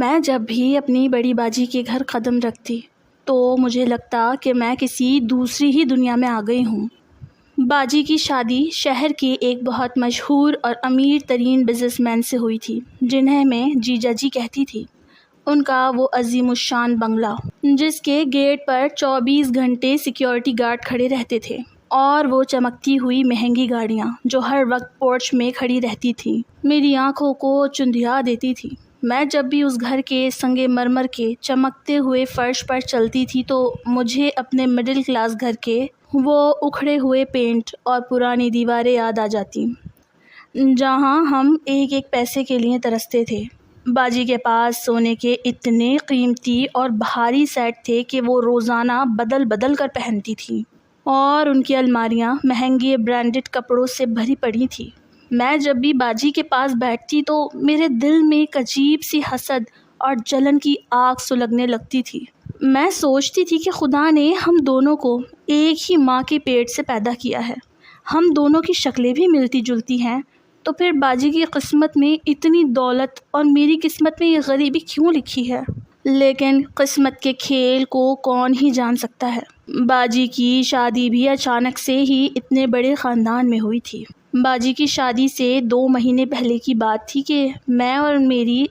میں جب بھی اپنی بڑی باجی کے گھر قدم رکھتی تو مجھے لگتا کہ میں کسی دوسری ہی دنیا میں آ گئی ہوں۔ باجی کی شادی شہر کے ایک بہت مشہور اور امیر ترین بزنس مین سے ہوئی تھی، جنہیں میں جیجا جی کہتی تھی۔ ان کا وہ عظیم الشان بنگلہ، جس کے گیٹ پر 24 گھنٹے سیکیورٹی گارڈ کھڑے رہتے تھے، اور وہ چمکتی ہوئی مہنگی گاڑیاں جو ہر وقت پورچ میں کھڑی رہتی تھیں، میری آنکھوں کو چندھیا دیتی تھی۔ میں جب بھی اس گھر کے سنگ مرمر کے چمکتے ہوئے فرش پر چلتی تھی تو مجھے اپنے مڈل کلاس گھر کے وہ اکھڑے ہوئے پینٹ اور پرانی دیواریں یاد آ جاتی، جہاں ہم ایک ایک پیسے کے لیے ترستے تھے۔ باجی کے پاس سونے کے اتنے قیمتی اور بھاری سیٹ تھے کہ وہ روزانہ بدل بدل کر پہنتی تھی، اور ان کی الماریاں مہنگے برانڈڈ کپڑوں سے بھری پڑی تھی۔ میں جب بھی باجی کے پاس بیٹھتی تو میرے دل میں ایک عجیب سی حسد اور جلن کی آگ سلگنے لگتی تھی۔ میں سوچتی تھی کہ خدا نے ہم دونوں کو ایک ہی ماں کے پیٹ سے پیدا کیا ہے، ہم دونوں کی شکلیں بھی ملتی جلتی ہیں، تو پھر باجی کی قسمت میں اتنی دولت اور میری قسمت میں یہ غریبی کیوں لکھی ہے؟ لیکن قسمت کے کھیل کو کون ہی جان سکتا ہے۔ باجی کی شادی بھی اچانک سے ہی اتنے بڑے خاندان میں ہوئی تھی۔ باجی کی شادی سے 2 مہینے پہلے کی بات تھی کہ میں اور میری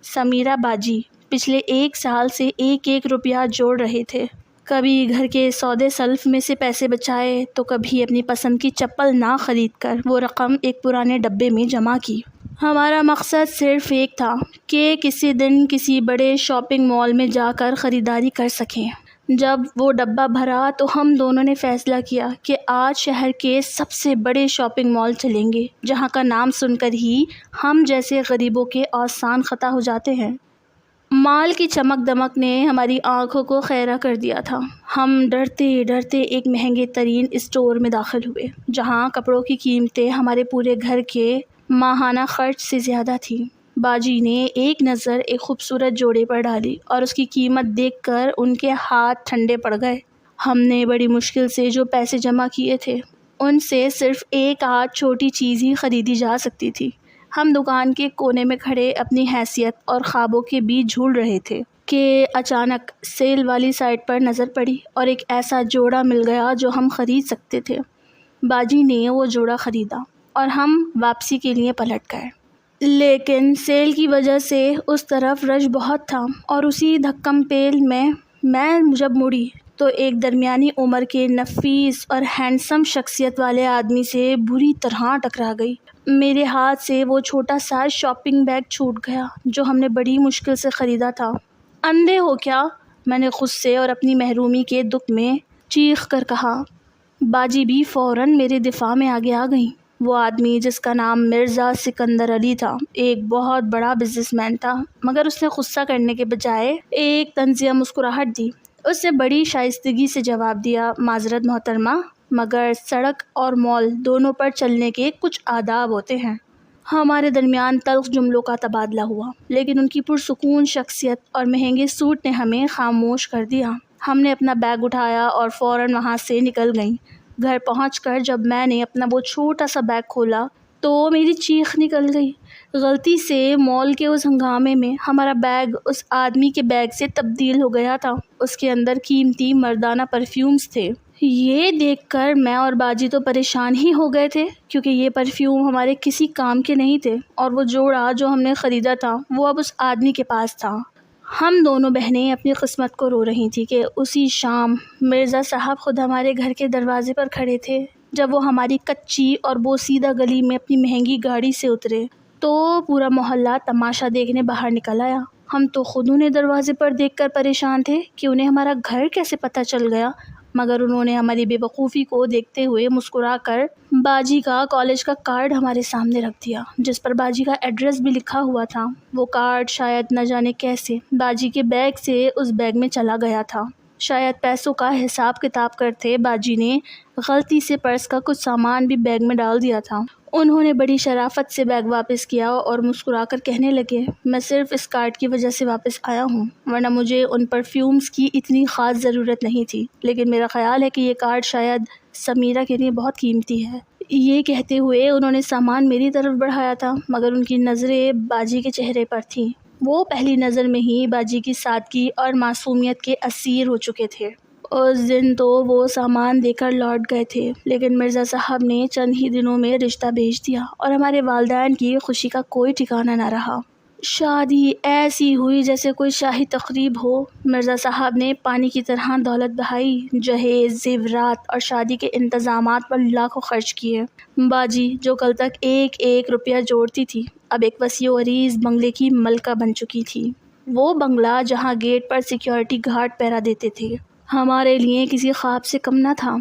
سمیرہ باجی پچھلے 1 سال سے 1 روپیہ جوڑ رہے تھے۔ کبھی گھر کے سودے سلف میں سے پیسے بچائے تو کبھی اپنی پسند کی چپل نہ خرید کر وہ رقم ایک پرانے ڈبے میں جمع کی۔ ہمارا مقصد صرف ایک تھا کہ کسی دن کسی بڑے شاپنگ مال میں جا کر خریداری کر سکیں۔ جب وہ ڈبہ بھرا تو ہم دونوں نے فیصلہ کیا کہ آج شہر کے سب سے بڑے شاپنگ مال چلیں گے، جہاں کا نام سن کر ہی ہم جیسے غریبوں کے اوزان خطا ہو جاتے ہیں۔ مال کی چمک دمک نے ہماری آنکھوں کو خیرہ کر دیا تھا۔ ہم ڈرتے ڈرتے ایک مہنگے ترین اسٹور میں داخل ہوئے، جہاں کپڑوں کی قیمتیں ہمارے پورے گھر کے ماہانہ خرچ سے زیادہ تھیں۔ باجی نے ایک نظر ایک خوبصورت جوڑے پر ڈالی اور اس کی قیمت دیکھ کر ان کے ہاتھ ٹھنڈے پڑ گئے۔ ہم نے بڑی مشکل سے جو پیسے جمع کیے تھے ان سے صرف 1 آدھ چھوٹی چیز ہی خریدی جا سکتی تھی۔ ہم دکان کے کونے میں کھڑے اپنی حیثیت اور خوابوں کے بیچ جھول رہے تھے کہ اچانک سیل والی سائٹ پر نظر پڑی اور ایک ایسا جوڑا مل گیا جو ہم خرید سکتے تھے۔ باجی نے وہ جوڑا خریدا اور ہم واپسی کے لیے پلٹ گئے، لیکن سیل کی وجہ سے اس طرف رش بہت تھا، اور اسی دھکم پیل میں جب مڑی تو ایک درمیانی عمر کے نفیس اور ہینڈسم شخصیت والے آدمی سے بری طرح ٹکرا گئی۔ میرے ہاتھ سے وہ چھوٹا سا شاپنگ بیگ چھوٹ گیا جو ہم نے بڑی مشکل سے خریدا تھا۔ اندھے ہو کیا؟ میں نے غصے اور اپنی محرومی کے دکھ میں چیخ کر کہا۔ باجی بھی فوراً میرے دفاع میں آگے آ گئیں۔ وہ آدمی جس کا نام مرزا سکندر علی تھا ایک بہت بڑا بزنس مین تھا، مگر اس نے غصہ کرنے کے بجائے ایک طنزیہ مسکراہٹ دی۔ اس نے بڑی شائستگی سے جواب دیا، معذرت محترمہ، مگر سڑک اور مال دونوں پر چلنے کے کچھ آداب ہوتے ہیں۔ ہمارے درمیان تلخ جملوں کا تبادلہ ہوا، لیکن ان کی پرسکون شخصیت اور مہنگے سوٹ نے ہمیں خاموش کر دیا۔ ہم نے اپنا بیگ اٹھایا اور فوراً وہاں سے نکل گئیں۔ گھر پہنچ کر جب میں نے اپنا وہ چھوٹا سا بیگ کھولا تو میری چیخ نکل گئی۔ غلطی سے مال کے اس ہنگامے میں ہمارا بیگ اس آدمی کے بیگ سے تبدیل ہو گیا تھا۔ اس کے اندر قیمتی مردانہ پرفیومز تھے۔ یہ دیکھ کر میں اور باجی تو پریشان ہی ہو گئے تھے، کیونکہ یہ پرفیوم ہمارے کسی کام کے نہیں تھے، اور وہ جوڑا جو ہم نے خریدا تھا وہ اب اس آدمی کے پاس تھا۔ ہم دونوں بہنیں اپنی قسمت کو رو رہی تھیں کہ اسی شام مرزا صاحب خود ہمارے گھر کے دروازے پر کھڑے تھے۔ جب وہ ہماری کچی اور بوسیدہ گلی میں اپنی مہنگی گاڑی سے اترے تو پورا محلہ تماشا دیکھنے باہر نکل آیا۔ ہم تو خود انہیں دروازے پر دیکھ کر پریشان تھے کہ انہیں ہمارا گھر کیسے پتہ چل گیا، مگر انہوں نے ہماری بے وقوفی کو دیکھتے ہوئے مسکرا کر باجی کا کالج کا کارڈ ہمارے سامنے رکھ دیا، جس پر باجی کا ایڈریس بھی لکھا ہوا تھا۔ وہ کارڈ شاید نہ جانے کیسے باجی کے بیگ سے اس بیگ میں چلا گیا تھا۔ شاید پیسوں کا حساب کتاب کرتے باجی نے غلطی سے پرس کا کچھ سامان بھی بیگ میں ڈال دیا تھا۔ انہوں نے بڑی شرافت سے بیگ واپس کیا اور مسکرا کر کہنے لگے، میں صرف اس کارڈ کی وجہ سے واپس آیا ہوں، ورنہ مجھے ان پرفیومز کی اتنی خاص ضرورت نہیں تھی، لیکن میرا خیال ہے کہ یہ کارڈ شاید سمیرہ کے لیے بہت قیمتی ہے۔ یہ کہتے ہوئے انہوں نے سامان میری طرف بڑھایا تھا، مگر ان کی نظریں باجی کے چہرے پر تھیں۔ وہ پہلی نظر میں ہی باجی کی سادگی اور معصومیت کے اسیر ہو چکے تھے۔ اس دن تو وہ سامان دے کر لوٹ گئے تھے، لیکن مرزا صاحب نے چند ہی دنوں میں رشتہ بھیج دیا اور ہمارے والدین کی خوشی کا کوئی ٹھکانہ نہ رہا۔ شادی ایسی ہوئی جیسے کوئی شاہی تقریب ہو۔ مرزا صاحب نے پانی کی طرح دولت بہائی، جہیز، زیورات اور شادی کے انتظامات پر لاکھوں خرچ کیے۔ باجی جو کل تک ایک ایک روپیہ جوڑتی تھی، اب ایک وسیع و عریض بنگلے کی ملکہ بن چکی تھی۔ وہ بنگلہ جہاں گیٹ پر سیکیورٹی گارڈ پہرا دیتے تھے، ہمارے لیے کسی خواب سے کم نہ تھا۔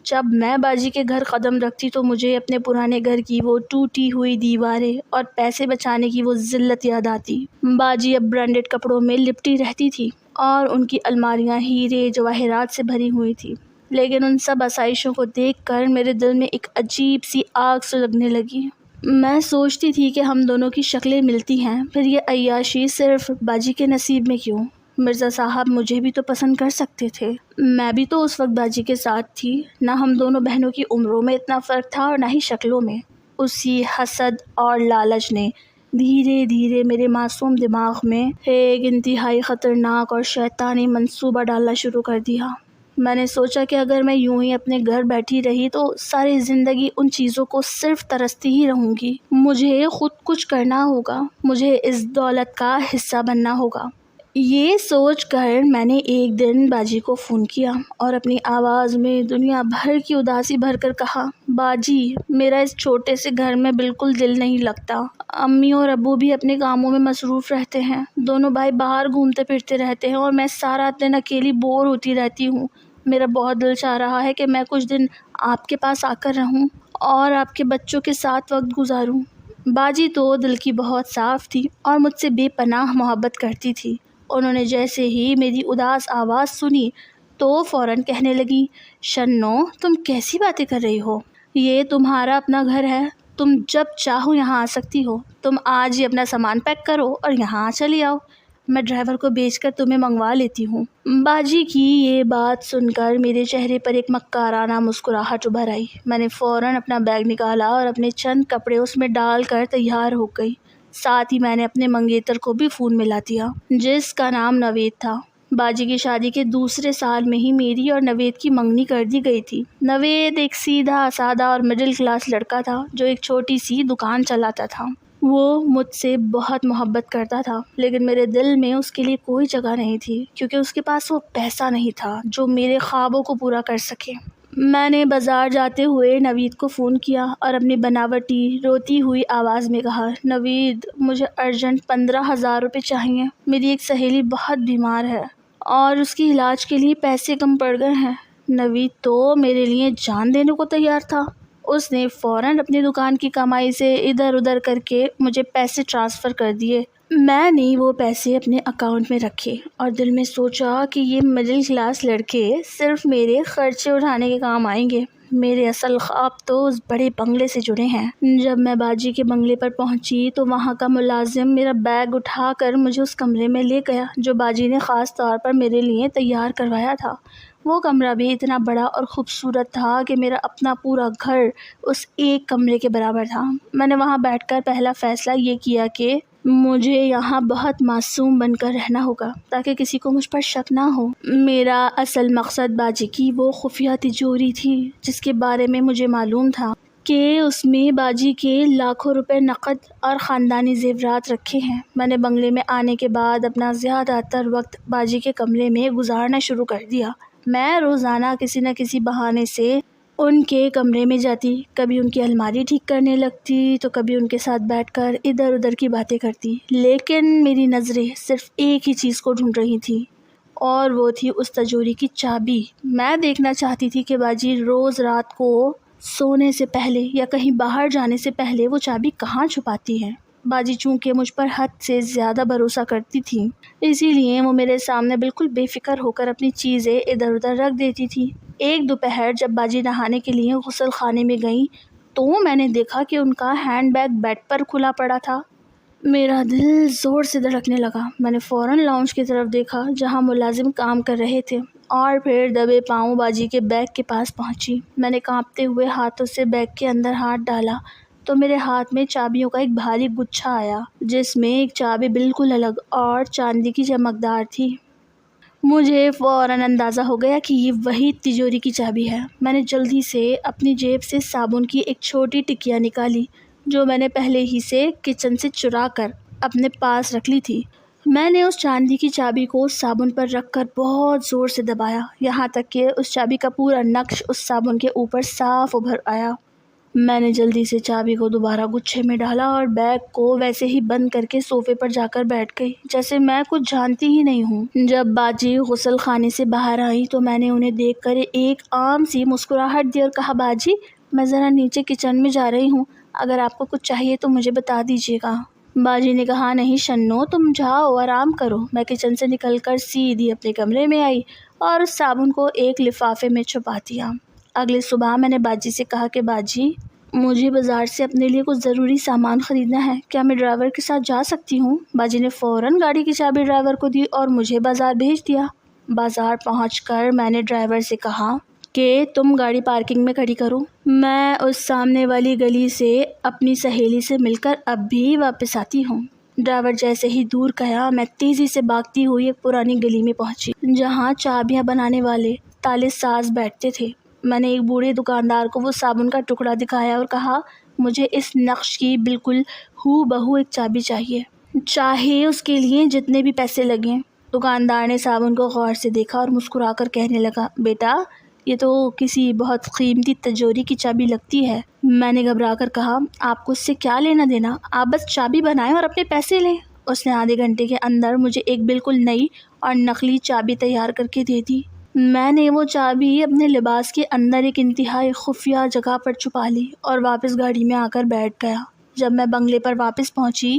جب میں باجی کے گھر قدم رکھتی تو مجھے اپنے پرانے گھر کی وہ ٹوٹی ہوئی دیواریں اور پیسے بچانے کی وہ ذلت یاد آتی۔ باجی اب برانڈڈ کپڑوں میں لپٹی رہتی تھی اور ان کی الماریاں ہیرے جواہرات سے بھری ہوئی تھی، لیکن ان سب آسائشوں کو دیکھ کر میرے دل میں ایک عجیب سی آگ سلگنے لگی۔ میں سوچتی تھی کہ ہم دونوں کی شکلیں ملتی ہیں، پھر یہ عیاشی صرف باجی کے نصیب میں کیوں؟ مرزا صاحب مجھے بھی تو پسند کر سکتے تھے، میں بھی تو اس وقت باجی کے ساتھ تھی۔ نہ ہم دونوں بہنوں کی عمروں میں اتنا فرق تھا اور نہ ہی شکلوں میں۔ اسی حسد اور لالچ نے دھیرے دھیرے میرے معصوم دماغ میں ایک انتہائی خطرناک اور شیطانی منصوبہ ڈالنا شروع کر دیا۔ میں نے سوچا کہ اگر میں یوں ہی اپنے گھر بیٹھی رہی تو ساری زندگی ان چیزوں کو صرف ترستی ہی رہوں گی۔ مجھے خود کچھ کرنا ہوگا، مجھے اس دولت کا حصہ بننا ہوگا۔ یہ سوچ کر میں نے ایک دن باجی کو فون کیا اور اپنی آواز میں دنیا بھر کی اداسی بھر کر کہا، باجی میرا اس چھوٹے سے گھر میں بالکل دل نہیں لگتا۔ امی اور ابو بھی اپنے کاموں میں مصروف رہتے ہیں، دونوں بھائی باہر گھومتے پھرتے رہتے ہیں اور میں سارا دن اکیلی بور ہوتی رہتی ہوں۔ میرا بہت دل چاہ رہا ہے کہ میں کچھ دن آپ کے پاس آ کر رہوں اور آپ کے بچوں کے ساتھ وقت گزاروں۔ باجی تو دل کی بہت صاف تھی اور مجھ سے بے پناہ محبت کرتی تھی۔ انہوں نے جیسے ہی میری اداس آواز سنی تو فوراً کہنے لگی، شنو تم کیسی باتیں کر رہی ہو؟ یہ تمہارا اپنا گھر ہے، تم جب چاہو یہاں آ سکتی ہو۔ تم آج ہی اپنا سامان پیک کرو اور یہاں چلی آؤ، میں ڈرائیور کو بھیج کر تمہیں منگوا لیتی ہوں۔ باجی کی یہ بات سن کر میرے چہرے پر ایک مکارانہ مسکراہٹ ابھر آئی۔ میں نے فوراً اپنا بیگ نکالا اور اپنے چند کپڑے اس میں ڈال کر تیار ہو گئی۔ ساتھ ہی میں نے اپنے منگیتر کو بھی فون ملا دیا، جس کا نام نوید تھا۔ باجی کی شادی کے دوسرے سال میں ہی میری اور نوید کی منگنی کر دی گئی تھی۔ نوید ایک سیدھا سادہ اور مڈل کلاس لڑکا تھا جو ایک چھوٹی سی دکان چلاتا تھا۔ وہ مجھ سے بہت محبت کرتا تھا، لیکن میرے دل میں اس کے لیے کوئی جگہ نہیں تھی، کیونکہ اس کے پاس وہ پیسہ نہیں تھا جو میرے خوابوں کو پورا کر سکے۔ میں نے بازار جاتے ہوئے نوید کو فون کیا اور اپنی بناوٹی روتی ہوئی آواز میں کہا، نوید مجھے ارجنٹ 15,000 روپے چاہیے، میری ایک سہیلی بہت بیمار ہے اور اس کی علاج کے لیے پیسے کم پڑ گئے ہیں۔ نوید تو میرے لیے جان دینے کو تیار تھا۔ اس نے فوراً اپنی دکان کی کمائی سے ادھر ادھر کر کے مجھے پیسے ٹرانسفر کر دیے۔ میں نے وہ پیسے اپنے اکاؤنٹ میں رکھے اور دل میں سوچا کہ یہ مڈل کلاس لڑکے صرف میرے خرچے اٹھانے کے کام آئیں گے، میرے اصل خواب تو اس بڑے بنگلے سے جڑے ہیں۔ جب میں باجی کے بنگلے پر پہنچی تو وہاں کا ملازم میرا بیگ اٹھا کر مجھے اس کمرے میں لے گیا جو باجی نے خاص طور پر میرے لیے تیار کروایا تھا۔ وہ کمرہ بھی اتنا بڑا اور خوبصورت تھا کہ میرا اپنا پورا گھر اس ایک کمرے کے برابر تھا۔ میں نے وہاں بیٹھ کر پہلا فیصلہ یہ کیا کہ مجھے یہاں بہت معصوم بن کر رہنا ہوگا تاکہ کسی کو مجھ پر شک نہ ہو۔ میرا اصل مقصد باجی کی وہ خفیہ تجوری تھی جس کے بارے میں مجھے معلوم تھا کہ اس میں باجی کے لاکھوں روپے نقد اور خاندانی زیورات رکھے ہیں۔ میں نے بنگلے میں آنے کے بعد اپنا زیادہ تر وقت باجی کے کمرے میں گزارنا شروع کر دیا۔ میں روزانہ کسی نہ کسی بہانے سے ان کے کمرے میں جاتی، کبھی ان کی الماری ٹھیک کرنے لگتی تو کبھی ان کے ساتھ بیٹھ کر ادھر ادھر کی باتیں کرتی، لیکن میری نظریں صرف ایک ہی چیز کو ڈھونڈ رہی تھی اور وہ تھی اس تجوری کی چابی۔ میں دیکھنا چاہتی تھی کہ باجی روز رات کو سونے سے پہلے یا کہیں باہر جانے سے پہلے وہ چابی کہاں چھپاتی ہے۔ باجی چونکہ مجھ پر حد سے زیادہ بھروسہ کرتی تھی، اسی لیے وہ میرے سامنے بالکل بے فکر ہو کر اپنی چیزیں ادھر ادھر رکھ دیتی تھی۔ ایک دوپہر جب باجی نہانے کے لیے غسل خانے میں گئیں تو میں نے دیکھا کہ ان کا ہینڈ بیگ بیڈ پر کھلا پڑا تھا۔ میرا دل زور سے دھڑکنے لگا۔ میں نے فوراً لاؤنج کی طرف دیکھا جہاں ملازم کام کر رہے تھے اور پھر دبے پاؤں باجی کے بیگ کے پاس پہنچی۔ میں نے کانپتے ہوئے ہاتھوں سے بیگ کے اندر ہاتھ ڈالا تو میرے ہاتھ میں چابیوں کا ایک بھاری گچھا آیا جس میں ایک چابی بالکل الگ اور چاندی کی چمکدار تھی۔ مجھے فوراً اندازہ ہو گیا کہ یہ وہی تجوری کی چابی ہے۔ میں نے جلدی سے اپنی جیب سے صابن کی ایک چھوٹی ٹکیا نکالی جو میں نے پہلے ہی سے کچن سے چرا کر اپنے پاس رکھ لی تھی۔ میں نے اس چاندی کی چابی کو صابن پر رکھ کر بہت زور سے دبایا یہاں تک کہ اس چابی کا پورا نقش اس صابن کے اوپر صاف ابھر آیا۔ میں نے جلدی سے چابی کو دوبارہ گچھے میں ڈالا اور بیگ کو ویسے ہی بند کر کے صوفے پر جا کر بیٹھ گئی جیسے میں کچھ جانتی ہی نہیں ہوں۔ جب باجی غسل خانے سے باہر آئی تو میں نے انہیں دیکھ کر ایک عام سی مسکراہٹ دی اور کہا، باجی میں ذرا نیچے کچن میں جا رہی ہوں، اگر آپ کو کچھ چاہیے تو مجھے بتا دیجیے گا۔ باجی نے کہا، نہیں شنو، تم جاؤ آرام کرو۔ میں کچن سے نکل کر سیدھی اپنے کمرے میں آئی اور اس صابن کو ایک لفافے میں چھپا دیا۔ اگلی صبح میں نے باجی سے کہا کہ باجی مجھے بازار سے اپنے لیے کچھ ضروری سامان خریدنا ہے، کیا میں ڈرائیور کے ساتھ جا سکتی ہوں؟ باجی نے فوراً گاڑی کی چابی ڈرائیور کو دی اور مجھے بازار بھیج دیا۔ بازار پہنچ کر میں نے ڈرائیور سے کہا کہ تم گاڑی پارکنگ میں کھڑی کرو، میں اس سامنے والی گلی سے اپنی سہیلی سے مل کر اب بھی واپس آتی ہوں۔ ڈرائیور جیسے ہی دور گیا میں تیزی سے بھاگتی ہوئی ایک پرانی گلی میں پہنچی جہاں چابیاں بنانے والے تالے ساز بیٹھتے تھے۔ میں نے ایک بوڑھے دکاندار کو وہ صابن کا ٹکڑا دکھایا اور کہا، مجھے اس نقش کی بالکل ہو بہو ایک چابی چاہیے، چاہے اس کے لیے جتنے بھی پیسے لگیں۔ دکاندار نے صابن کو غور سے دیکھا اور مسکرا کر کہنے لگا، بیٹا یہ تو کسی بہت قیمتی تجوری کی چابی لگتی ہے۔ میں نے گھبرا کر کہا، آپ کو اس سے کیا لینا دینا، آپ بس چابی بنائیں اور اپنے پیسے لیں۔ اس نے آدھے گھنٹے کے اندر مجھے ایک بالکل نئی اور نقلی چابی تیار کر کے دے دی۔ میں نے وہ چابی اپنے لباس کے اندر ایک انتہائی خفیہ جگہ پر چھپا لی اور واپس گاڑی میں آ کر بیٹھ گیا۔ جب میں بنگلے پر واپس پہنچی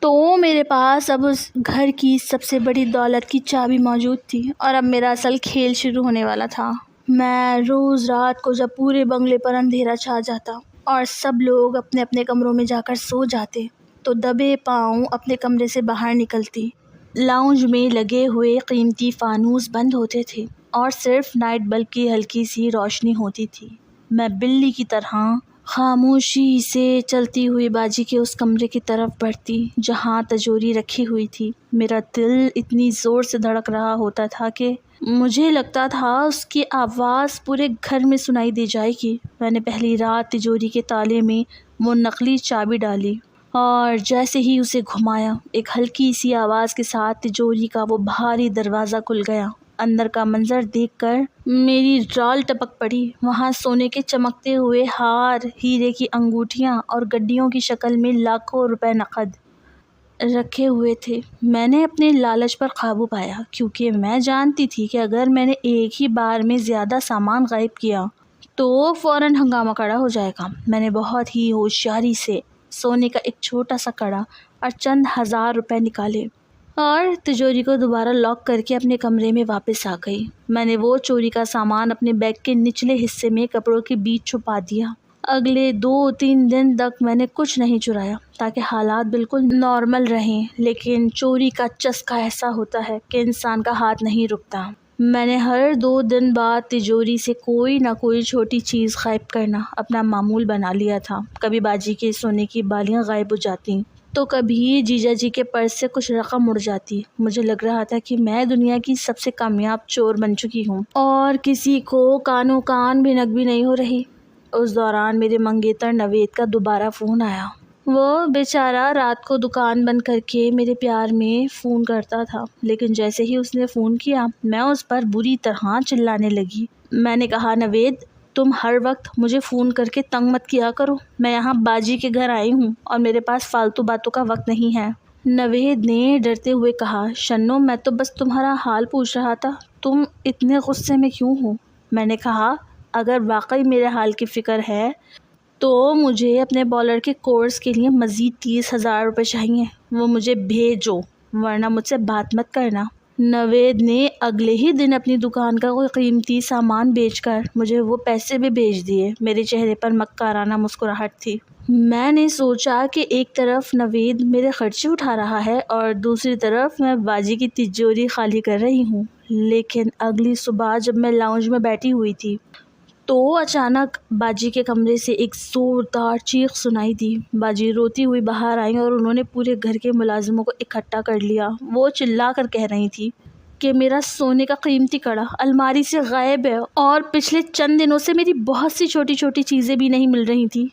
تو میرے پاس اب اس گھر کی سب سے بڑی دولت کی چابی موجود تھی اور اب میرا اصل کھیل شروع ہونے والا تھا۔ میں روز رات کو جب پورے بنگلے پر اندھیرا چھا جاتا اور سب لوگ اپنے اپنے کمروں میں جا کر سو جاتے تو دبے پاؤں اپنے کمرے سے باہر نکلتی۔ لاؤنج میں لگے ہوئے قیمتی فانوس بند ہوتے تھے اور صرف نائٹ بلب کی ہلکی سی روشنی ہوتی تھی۔ میں بلی کی طرح خاموشی سے چلتی ہوئی باجی کے اس کمرے کی طرف بڑھتی جہاں تجوری رکھی ہوئی تھی۔ میرا دل اتنی زور سے دھڑک رہا ہوتا تھا کہ مجھے لگتا تھا اس کی آواز پورے گھر میں سنائی دے جائے گی۔ میں نے پہلی رات تجوری کے تالے میں وہ نقلی چابی ڈالی اور جیسے ہی اسے گھمایا ایک ہلکی سی آواز کے ساتھ تجوری کا وہ بھاری دروازہ کھل گیا۔ اندر کا منظر دیکھ کر میری رال ٹپک پڑی۔ وہاں سونے کے چمکتے ہوئے ہار، ہیرے کی انگوٹھیاں اور گڈیوں کی شکل میں لاکھوں روپے نقد رکھے ہوئے تھے۔ میں نے اپنے لالچ پر قابو پایا کیونکہ میں جانتی تھی کہ اگر میں نے ایک ہی بار میں زیادہ سامان غائب کیا تو فوراً ہنگامہ کھڑا ہو جائے گا۔ میں نے بہت ہی ہوشیاری سے سونے کا ایک چھوٹا سا کڑا اور چند ہزار روپے نکالے اور تجوری کو دوبارہ لاک کر کے اپنے کمرے میں واپس آ گئی۔ میں نے وہ چوری کا سامان اپنے بیگ کے نچلے حصے میں کپڑوں کے بیچ چھپا دیا۔ اگلے 2-3 دن تک میں نے کچھ نہیں چرایا تاکہ حالات بالکل نارمل رہیں، لیکن چوری کا چسکا ایسا ہوتا ہے کہ انسان کا ہاتھ نہیں رکتا۔ میں نے ہر 2 دن بعد تجوری سے کوئی نہ کوئی چھوٹی چیز غائب کرنا اپنا معمول بنا لیا تھا۔ کبھی باجی کے سونے کی بالیاں غائب ہو جاتی تو کبھی جیجا جی کے پرس سے کچھ رقم اڑ جاتی۔ مجھے لگ رہا تھا کہ میں دنیا کی سب سے کامیاب چور بن چکی ہوں اور کسی کو کانوں کان بھنک بھی نہیں ہو رہی۔ اس دوران میرے منگیتر نوید کا دوبارہ فون آیا۔ وہ بیچارہ رات کو دکان بند کر کے میرے پیار میں فون کرتا تھا، لیکن جیسے ہی اس نے فون کیا میں اس پر بری طرح چلانے لگی۔ میں نے کہا، نوید تم ہر وقت مجھے فون کر کے تنگ مت کیا کرو، میں یہاں باجی کے گھر آئی ہوں اور میرے پاس فالتو باتوں کا وقت نہیں ہے۔ نوید نے ڈرتے ہوئے کہا، شنو میں تو بس تمہارا حال پوچھ رہا تھا، تم اتنے غصے میں کیوں ہو؟ میں نے کہا، اگر واقعی میرے حال کی فکر ہے تو مجھے اپنے بالر کے کورس کے لیے مزید 30,000 روپے چاہیے، وہ مجھے بھیجو ورنہ مجھ سے بات مت کرنا۔ نوید نے اگلے ہی دن اپنی دکان کا کوئی قیمتی سامان بیچ کر مجھے وہ پیسے بھی بھیج دیے۔ میرے چہرے پر مکارانہ مسکراہٹ تھی۔ میں نے سوچا کہ ایک طرف نوید میرے خرچے اٹھا رہا ہے اور دوسری طرف میں باجی کی تجوری خالی کر رہی ہوں، لیکن اگلی صبح جب میں لاؤنج میں بیٹھی ہوئی تھی تو اچانک باجی کے کمرے سے ایک زوردار چیخ سنائی دی۔ باجی روتی ہوئی باہر آئیں اور انہوں نے پورے گھر کے ملازموں کو اکٹھا کر لیا۔ وہ چلا کر کہہ رہی تھی کہ میرا سونے کا قیمتی کڑا الماری سے غائب ہے اور پچھلے چند دنوں سے میری بہت سی چھوٹی چھوٹی چیزیں بھی نہیں مل رہی تھیں۔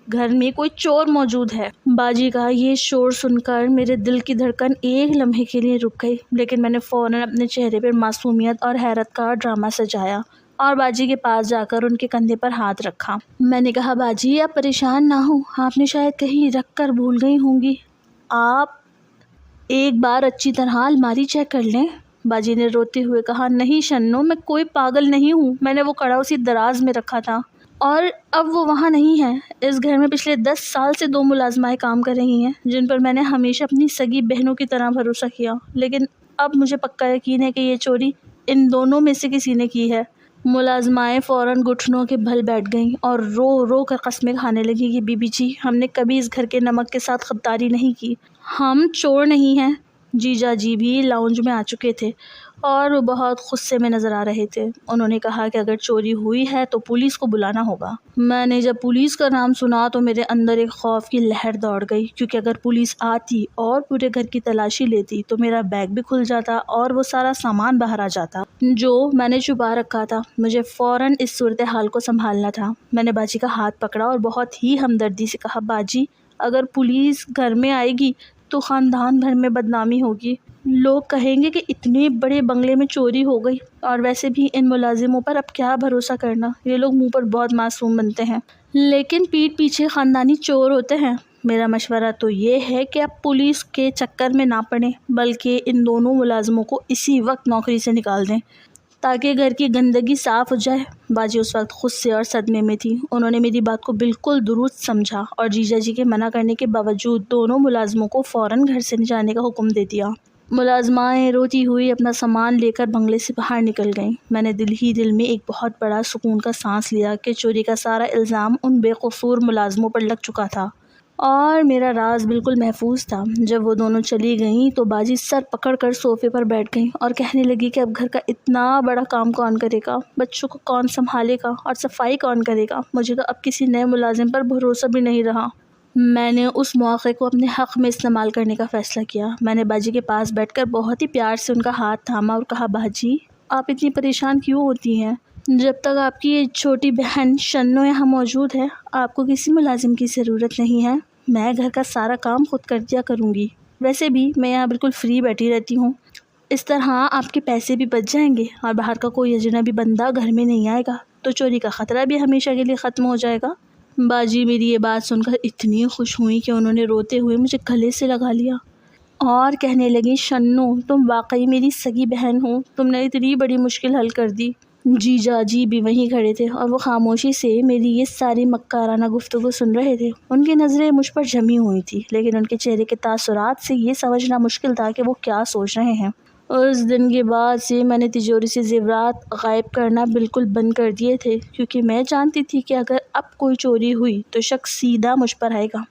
گھر میں کوئی چور موجود ہے۔ باجی کا یہ شور سن کر میرے دل کی دھڑکن ایک لمحے کے لیے رک گئی، لیکن میں نے فوراً اپنے چہرے پر معصومیت اور حیرت کا ڈرامہ سجایا اور باجی کے پاس جا کر ان کے کندھے پر ہاتھ رکھا۔ میں نے کہا، باجی آپ پریشان نہ ہوں، آپ نے شاید کہیں رکھ کر بھول گئی ہوں گی، آپ ایک بار اچھی طرح الماری چیک کر لیں۔ باجی نے روتے ہوئے کہا، نہیں شنو، میں کوئی پاگل نہیں ہوں، میں نے وہ کڑا اسی دراز میں رکھا تھا اور اب وہ وہاں نہیں ہے۔ اس گھر میں پچھلے 10 سال سے 2 ملازمائیں کام کر رہی ہیں جن پر میں نے ہمیشہ اپنی سگی بہنوں کی طرح بھروسہ کیا، لیکن اب مجھے پکا یقین ہے کہ یہ چوری ان دونوں میں سے کسی نے کی ہے۔ ملازمائیں فوراً گھٹنوں کے بھل بیٹھ گئیں اور رو رو کر قسمیں کھانے لگیں کہ بی بی جی، ہم نے کبھی اس گھر کے نمک کے ساتھ غداری نہیں کی، ہم چور نہیں ہیں۔ جیجا جی بھی لاؤنج میں آ چکے تھے اور وہ بہت غصے میں نظر آ رہے تھے۔ انہوں نے کہا کہ اگر چوری ہوئی ہے تو پولیس کو بلانا ہوگا۔ میں نے جب پولیس کا نام سنا تو میرے اندر ایک خوف کی لہر دوڑ گئی، کیونکہ اگر پولیس آتی اور پورے گھر کی تلاشی لیتی تو میرا بیگ بھی کھل جاتا اور وہ سارا سامان باہر آ جاتا جو میں نے چھپا رکھا تھا۔ مجھے فوراً اس صورتحال کو سنبھالنا تھا۔ میں نے باجی کا ہاتھ پکڑا اور بہت ہی ہمدردی سے کہا، باجی اگر پولیس گھر میں آئے گی تو خاندان بھر میں بدنامی ہوگی، لوگ کہیں گے کہ اتنے بڑے بنگلے میں چوری ہو گئی، اور ویسے بھی ان ملازموں پر اب کیا بھروسہ کرنا، یہ لوگ منہ پر بہت معصوم بنتے ہیں لیکن پیٹھ پیچھے خاندانی چور ہوتے ہیں۔ میرا مشورہ تو یہ ہے کہ اب پولیس کے چکر میں نہ پڑیں، بلکہ ان دونوں ملازموں کو اسی وقت نوکری سے نکال دیں تاکہ گھر کی گندگی صاف ہو جائے۔ باجی اس وقت غصے اور صدمے میں تھی۔ انہوں نے میری بات کو بالکل درست سمجھا اور جیجا جی کے منع کرنے کے باوجود دونوں ملازموں کو فوراً گھر سے جانے کا حکم دے دیا۔ ملازمائیں روتی ہوئی اپنا سامان لے کر بنگلے سے باہر نکل گئیں۔ میں نے دل ہی دل میں ایک بہت بڑا سکون کا سانس لیا کہ چوری کا سارا الزام ان بے قصور ملازموں پر لگ چکا تھا اور میرا راز بالکل محفوظ تھا۔ جب وہ دونوں چلی گئیں تو باجی سر پکڑ کر صوفے پر بیٹھ گئیں اور کہنے لگی کہ اب گھر کا اتنا بڑا کام کون کرے گا، بچوں کو کون سنبھالے گا اور صفائی کون کرے گا، مجھے تو اب کسی نئے ملازم پر بھروسہ بھی نہیں رہا۔ میں نے اس موقع کو اپنے حق میں استعمال کرنے کا فیصلہ کیا۔ میں نے باجی کے پاس بیٹھ کر بہت ہی پیار سے ان کا ہاتھ تھاما اور کہا، باجی آپ اتنی پریشان کیوں ہوتی ہیں؟ جب تک آپ کی یہ چھوٹی بہن شنو یہاں موجود ہے آپ کو کسی ملازم کی ضرورت نہیں ہے، میں گھر کا سارا کام خود کر دیا کروں گی، ویسے بھی میں یہاں بالکل فری بیٹھی رہتی ہوں، اس طرح آپ کے پیسے بھی بچ جائیں گے اور باہر کا کوئی اجنبی بندہ گھر میں نہیں آئے گا تو چوری کا خطرہ بھی ہمیشہ کے لیے ختم ہو جائے گا۔ باجی میری یہ بات سن کر اتنی خوش ہوئی کہ انہوں نے روتے ہوئے مجھے گلے سے لگا لیا اور کہنے لگی، شنو تم واقعی میری سگی بہن ہو، تم نے اتنی بڑی مشکل حل کر دی۔ جیجا جی بھی وہیں کھڑے تھے اور وہ خاموشی سے میری یہ ساری مکارانہ گفتگو سن رہے تھے۔ ان کی نظریں مجھ پر جمی ہوئی تھی، لیکن ان کے چہرے کے تاثرات سے یہ سمجھنا مشکل تھا کہ وہ کیا سوچ رہے ہیں۔ اس دن کے بعد سے میں نے تجوری سے زیورات غائب کرنا بالکل بند کر دیے تھے، کیونکہ میں جانتی تھی کہ اگر اب کوئی چوری ہوئی تو شک سیدھا مجھ پر آئے گا۔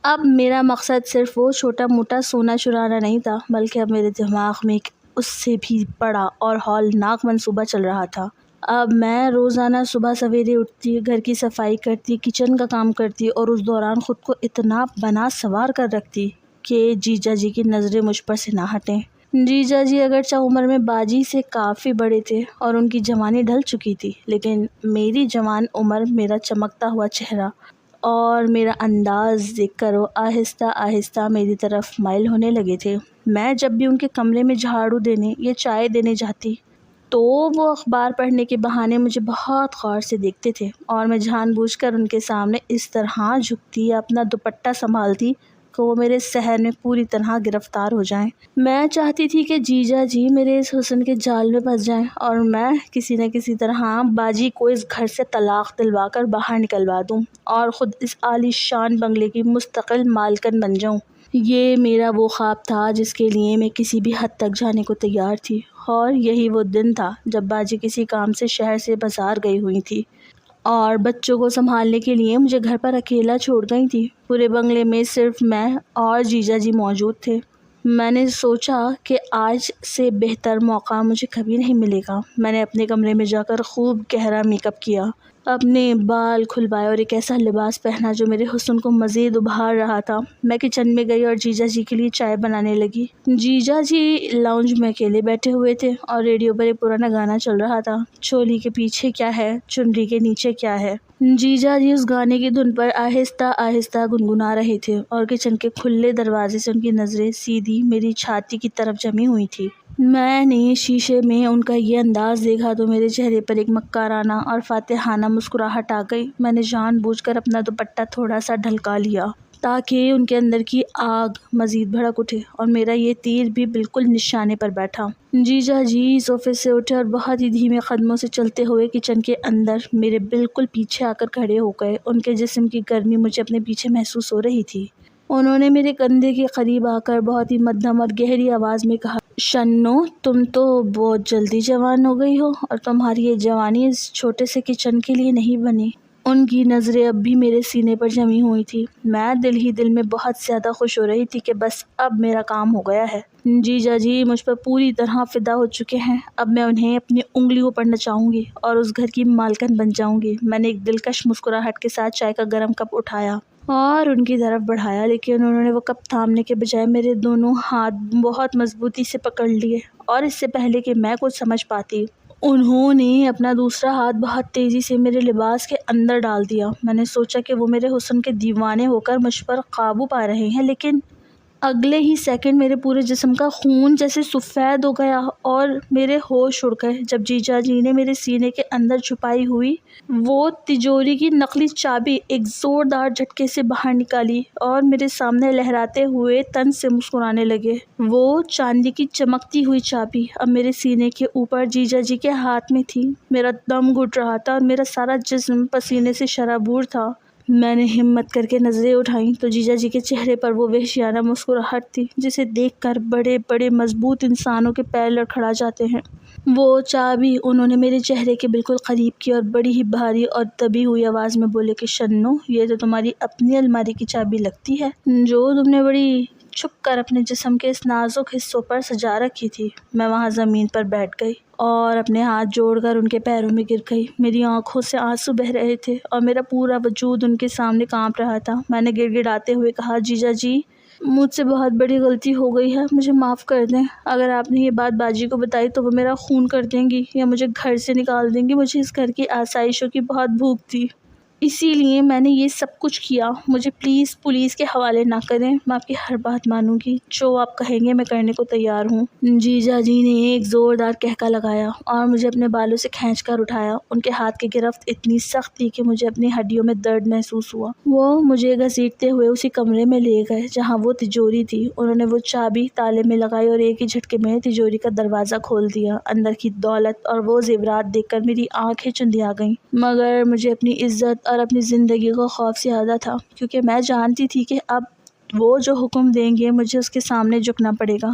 اب میرا مقصد صرف وہ چھوٹا موٹا سونا چرانا نہیں تھا، بلکہ اب میرے دماغ میں ایک اس سے بھی بڑا اور ہولناک منصوبہ چل رہا تھا۔ اب میں روزانہ صبح سویرے اٹھتی، گھر کی صفائی کرتی، کچن کا کام کرتی اور اس دوران خود کو اتنا بنا سنوار کر رکھتی کہ جیجا جی کی نظریں مجھ پر سے نہ ہٹیں۔ جیجا جی اگرچہ عمر میں باجی سے کافی بڑے تھے اور ان کی جوانی ڈھل چکی تھی، لیکن میری جوان عمر، میرا چمکتا ہوا چہرہ اور میرا انداز دیکھ کر وہ آہستہ آہستہ میری طرف مائل ہونے لگے تھے۔ میں جب بھی ان کے کمرے میں جھاڑو دینے یا چائے دینے جاتی تو وہ اخبار پڑھنے کے بہانے مجھے بہت غور سے دیکھتے تھے اور میں جان بوجھ کر ان کے سامنے اس طرح جھکتی یا اپنا دوپٹہ سنبھالتی کہ وہ میرے سحر میں پوری طرح گرفتار ہو جائیں۔ میں چاہتی تھی کہ جیجا جی میرے اس حسن کے جال میں پھنس جائیں اور میں کسی نہ کسی طرح باجی کو اس گھر سے طلاق دلوا کر باہر نکلوا دوں اور خود اس عالی شان بنگلے کی مستقل مالکن بن جاؤں۔ یہ میرا وہ خواب تھا جس کے لیے میں کسی بھی حد تک جانے کو تیار تھی، اور یہی وہ دن تھا جب باجی کسی کام سے شہر سے بازار گئی ہوئی تھی اور بچوں کو سنبھالنے کے لیے مجھے گھر پر اکیلا چھوڑ گئی تھی۔ پورے بنگلے میں صرف میں اور جیجا جی موجود تھے۔ میں نے سوچا کہ آج سے بہتر موقع مجھے کبھی نہیں ملے گا۔ میں نے اپنے کمرے میں جا کر خوب گہرا میک اپ کیا، اپنے بال کھلوائے اور ایک ایسا لباس پہنا جو میرے حسن کو مزید ابھار رہا تھا۔ میں کچن میں گئی اور جیجا جی کے لیے چائے بنانے لگی۔ جیجا جی لاؤنج میں اکیلے بیٹھے ہوئے تھے اور ریڈیو پر ایک پرانا گانا چل رہا تھا، چولی کے پیچھے کیا ہے، چنری کے نیچے کیا ہے۔ جیجا جی اس گانے کی دھن پر آہستہ آہستہ گنگنا رہے تھے اور کچن کے کھلے دروازے سے ان کی نظریں سیدھی میری چھاتی کی طرف جمی ہوئی تھی۔ میں نے شیشے میں ان کا یہ انداز دیکھا تو میرے چہرے پر ایک مکارانہ اور فاتحانہ مسکراہٹ آ گئی۔ میں نے جان بوجھ کر اپنا دوپٹہ تھوڑا سا ڈھلکا لیا تاکہ ان کے اندر کی آگ مزید بھڑک اٹھے اور میرا یہ تیر بھی بالکل نشانے پر بیٹھا۔ جیجا جی صوفے سے اٹھے اور بہت ہی دھیمے قدموں سے چلتے ہوئے کچن کے اندر میرے بالکل پیچھے آ کر کھڑے ہو گئے۔ ان کے جسم کی گرمی مجھے اپنے پیچھے محسوس ہو رہی تھی۔ انہوں نے میرے کندھے کے قریب آ کر بہت ہی مدھم اور گہری آواز میں کہا، شنو، تم تو بہت جلدی جوان ہو گئی ہو اور تمہاری یہ جوانی اس چھوٹے سے کچن کے لیے نہیں بنی۔ ان کی نظریں اب بھی میرے سینے پر جمی ہوئی تھی۔ میں دل ہی دل میں بہت زیادہ خوش ہو رہی تھی کہ بس اب میرا کام ہو گیا ہے۔ جیجا جی مجھ پر پوری طرح فدا ہو چکے ہیں۔ اب میں انہیں اپنی انگلیوں پر نچاؤں گی اور اس گھر کی مالکن بن جاؤں گی۔ میں نے ایک دلکش مسکراہٹ کے ساتھ چائے کا گرم کپ اٹھایا اور ان کی طرف بڑھایا، لیکن انہوں نے وہ کپ تھامنے کے بجائے میرے دونوں ہاتھ بہت مضبوطی سے پکڑ لیے اور اس سے پہلے کہ میں کچھ سمجھ پاتی انہوں نے اپنا دوسرا ہاتھ بہت تیزی سے میرے لباس کے اندر ڈال دیا۔ میں نے سوچا کہ وہ میرے حسن کے دیوانے ہو کر مجھ پر قابو پا رہے ہیں، لیکن اگلے ہی سیکنڈ میرے پورے جسم کا خون جیسے سفید ہو گیا اور میرے ہوش اڑ گئے جب جیجا جی نے میرے سینے کے اندر چھپائی ہوئی وہ تجوری کی نقلی چابی ایک زوردار جھٹکے سے باہر نکالی اور میرے سامنے لہراتے ہوئے طنز سے مسکرانے لگے۔ وہ چاندی کی چمکتی ہوئی چابی اب میرے سینے کے اوپر جیجا جی کے ہاتھ میں تھی۔ میرا دم گھٹ رہا تھا اور میرا سارا جسم پسینے سے شرابور تھا۔ میں نے ہمت کر کے نظریں اٹھائیں تو جیجا جی کے چہرے پر وہ وحشیانہ مسکراہٹ تھی جسے دیکھ کر بڑے بڑے مضبوط انسانوں کے پیر لڑکھڑا جاتے ہیں۔ وہ چابی انہوں نے میرے چہرے کے بالکل قریب کی اور بڑی ہی بھاری اور دبی ہوئی آواز میں بولے کہ شنو، یہ تو تمہاری اپنی الماری کی چابی لگتی ہے جو تم نے بڑی چھپ کر اپنے جسم کے اس نازک حصوں پر سجا رکھی تھی۔ میں وہاں زمین پر بیٹھ گئی اور اپنے ہاتھ جوڑ کر ان کے پیروں میں گر گئی۔ میری آنکھوں سے آنسو بہہ رہے تھے اور میرا پورا وجود ان کے سامنے کانپ رہا تھا۔ میں نے گڑ گڑاتے ہوئے کہا، جیجا جی مجھ سے بہت بڑی غلطی ہو گئی ہے، مجھے معاف کر دیں۔ اگر آپ نے یہ بات باجی کو بتائی تو وہ میرا خون کر دیں گی یا مجھے گھر سے نکال دیں گی۔ مجھے اس گھر کی آسائشوں کی بہت بھوک تھی، اسی لیے میں نے یہ سب کچھ کیا۔ مجھے پلیز پولیس کے حوالے نہ کریں، میں آپ کی ہر بات مانوں گی، جو آپ کہیں گے میں کرنے کو تیار ہوں۔ جیجا جی نے ایک زوردار کہکا لگایا اور مجھے اپنے بالوں سے کھینچ کر اٹھایا۔ ان کے ہاتھ کی گرفت اتنی سخت تھی کہ مجھے اپنی ہڈیوں میں درد محسوس ہوا۔ وہ مجھے گھسیٹتے ہوئے اسی کمرے میں لے گئے جہاں وہ تجوری تھی۔ انہوں نے وہ چابی تالے میں لگائی اور ایک ہی جھٹکے میں تجوری کا دروازہ کھول دیا۔ اندر کی دولت اور وہ زیورات دیکھ کر میری آنکھیں چندی آ گئیں، مگر مجھے اپنی عزت اور اپنی زندگی کا خوف زیادہ تھا، کیونکہ میں جانتی تھی کہ اب وہ جو حکم دیں گے مجھے اس کے سامنے جھکنا پڑے گا۔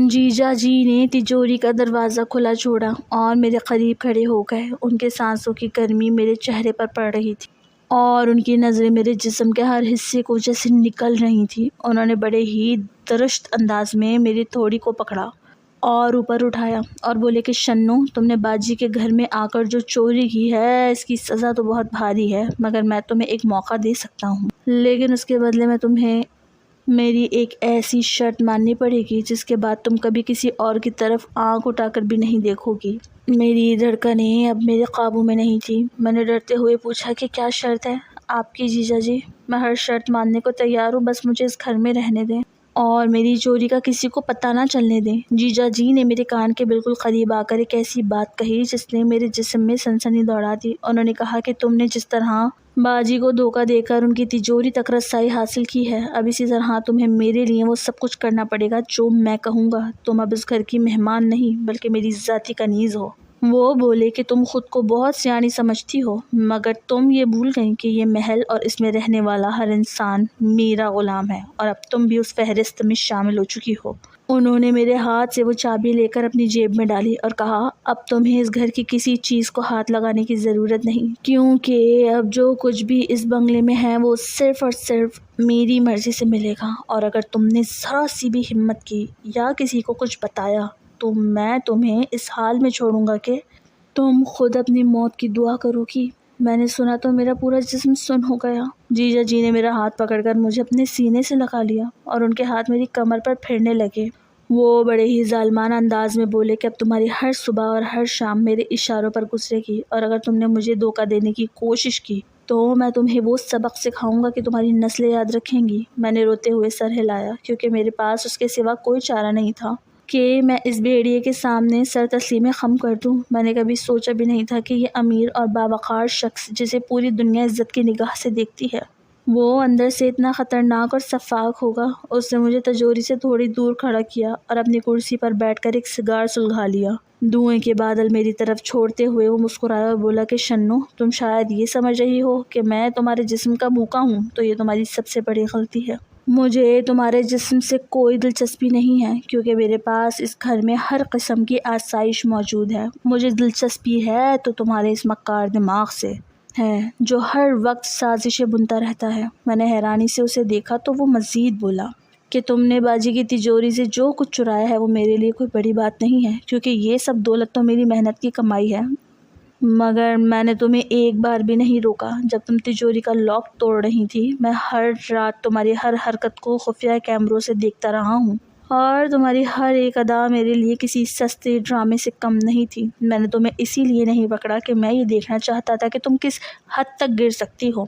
جیجا جی نے تجوری کا دروازہ کھلا چھوڑا اور میرے قریب کھڑے ہو گئے۔ ان کے سانسوں کی گرمی میرے چہرے پر پڑ رہی تھی اور ان کی نظریں میرے جسم کے ہر حصے کو جیسے نکل رہی تھیں۔ انہوں نے بڑے ہی درشت انداز میں میری تھوڑی کو پکڑا اور اوپر اٹھایا اور بولے کہ شنو، تم نے باجی کے گھر میں آ کر جو چوری کی ہے اس کی سزا تو بہت بھاری ہے، مگر میں تمہیں ایک موقع دے سکتا ہوں، لیکن اس کے بدلے میں تمہیں میری ایک ایسی شرط ماننی پڑے گی جس کے بعد تم کبھی کسی اور کی طرف آنکھ اٹھا کر بھی نہیں دیکھو گی۔ میری دھڑکنیں اب میرے قابو میں نہیں تھی۔ میں نے ڈرتے ہوئے پوچھا کہ کیا شرط ہے آپ کی جیجا جی؟ میں ہر شرط ماننے کو تیار ہوں، بس مجھے اس گھر میں رہنے دیں اور میری چوری کا کسی کو پتہ نہ چلنے دیں۔ جیجا جی نے میرے کان کے بالکل قریب آ کر ایک ایسی بات کہی جس نے میرے جسم میں سنسنی دوڑا دی۔ انہوں نے کہا کہ تم نے جس طرح باجی کو دھوکہ دے کر ان کی تجوری تک رسائی حاصل کی ہے، اب اسی طرح تمہیں میرے لیے وہ سب کچھ کرنا پڑے گا جو میں کہوں گا۔ تم اب اس گھر کی مہمان نہیں بلکہ میری ذاتی کنیز ہو۔ وہ بولے کہ تم خود کو بہت سیانی سمجھتی ہو، مگر تم یہ بھول گئی کہ یہ محل اور اس میں رہنے والا ہر انسان میرا غلام ہے، اور اب تم بھی اس فہرست میں شامل ہو چکی ہو۔ انہوں نے میرے ہاتھ سے وہ چابی لے کر اپنی جیب میں ڈالی اور کہا اب تمہیں اس گھر کی کسی چیز کو ہاتھ لگانے کی ضرورت نہیں، کیونکہ اب جو کچھ بھی اس بنگلے میں ہے وہ صرف اور صرف میری مرضی سے ملے گا، اور اگر تم نے ذرا سی بھی ہمت کی یا کسی کو کچھ بتایا تو میں تمہیں اس حال میں چھوڑوں گا کہ تم خود اپنی موت کی دعا کرو گی۔ میں نے سنا تو میرا پورا جسم سن ہو گیا۔ جیجا جی نے میرا ہاتھ پکڑ کر مجھے اپنے سینے سے لگا لیا اور ان کے ہاتھ میری کمر پر پھرنے لگے۔ وہ بڑے ہی ظالمانہ انداز میں بولے کہ اب تمہاری ہر صبح اور ہر شام میرے اشاروں پر گزرے گی، اور اگر تم نے مجھے دھوکہ دینے کی کوشش کی تو میں تمہیں وہ سبق سکھاؤں گا کہ تمہاری نسلیں یاد رکھیں گی۔ میں نے روتے ہوئے سر ہلایا، کیونکہ میرے پاس اس کے سوا کوئی چارہ نہیں تھا کہ میں اس بھیڑیے کے سامنے سر تسلیم خم کر دوں۔ میں نے کبھی سوچا بھی نہیں تھا کہ یہ امیر اور باوقار شخص جسے پوری دنیا عزت کی نگاہ سے دیکھتی ہے، وہ اندر سے اتنا خطرناک اور شفاف ہوگا۔ اس نے مجھے تجوری سے تھوڑی دور کھڑا کیا اور اپنی کرسی پر بیٹھ کر ایک سگار سلگھا لیا۔ دھوئیں کے بادل میری طرف چھوڑتے ہوئے وہ مسکرایا اور بولا کہ شنو، تم شاید یہ سمجھ رہی ہو کہ میں تمہارے جسم کا بھوکا ہوں، تو یہ تمہاری سب سے بڑی غلطی ہے۔ مجھے تمہارے جسم سے کوئی دلچسپی نہیں ہے، کیونکہ میرے پاس اس گھر میں ہر قسم کی آسائش موجود ہے۔ مجھے دلچسپی ہے تو تمہارے اس مکار دماغ سے ہے جو ہر وقت سازشیں بنتا رہتا ہے۔ میں نے حیرانی سے اسے دیکھا تو وہ مزید بولا کہ تم نے باجی کی تجوری سے جو کچھ چرایا ہے وہ میرے لیے کوئی بڑی بات نہیں ہے، کیونکہ یہ سب دولت تو میری محنت کی کمائی ہے، مگر میں نے تمہیں ایک بار بھی نہیں روکا۔ جب تم تجوری کا لاک توڑ رہی تھی میں ہر رات تمہاری ہر حرکت کو خفیہ کیمروں سے دیکھتا رہا ہوں، اور تمہاری ہر ایک ادا میرے لیے کسی سستے ڈرامے سے کم نہیں تھی۔ میں نے تمہیں اسی لیے نہیں پکڑا کہ میں یہ دیکھنا چاہتا تھا کہ تم کس حد تک گر سکتی ہو،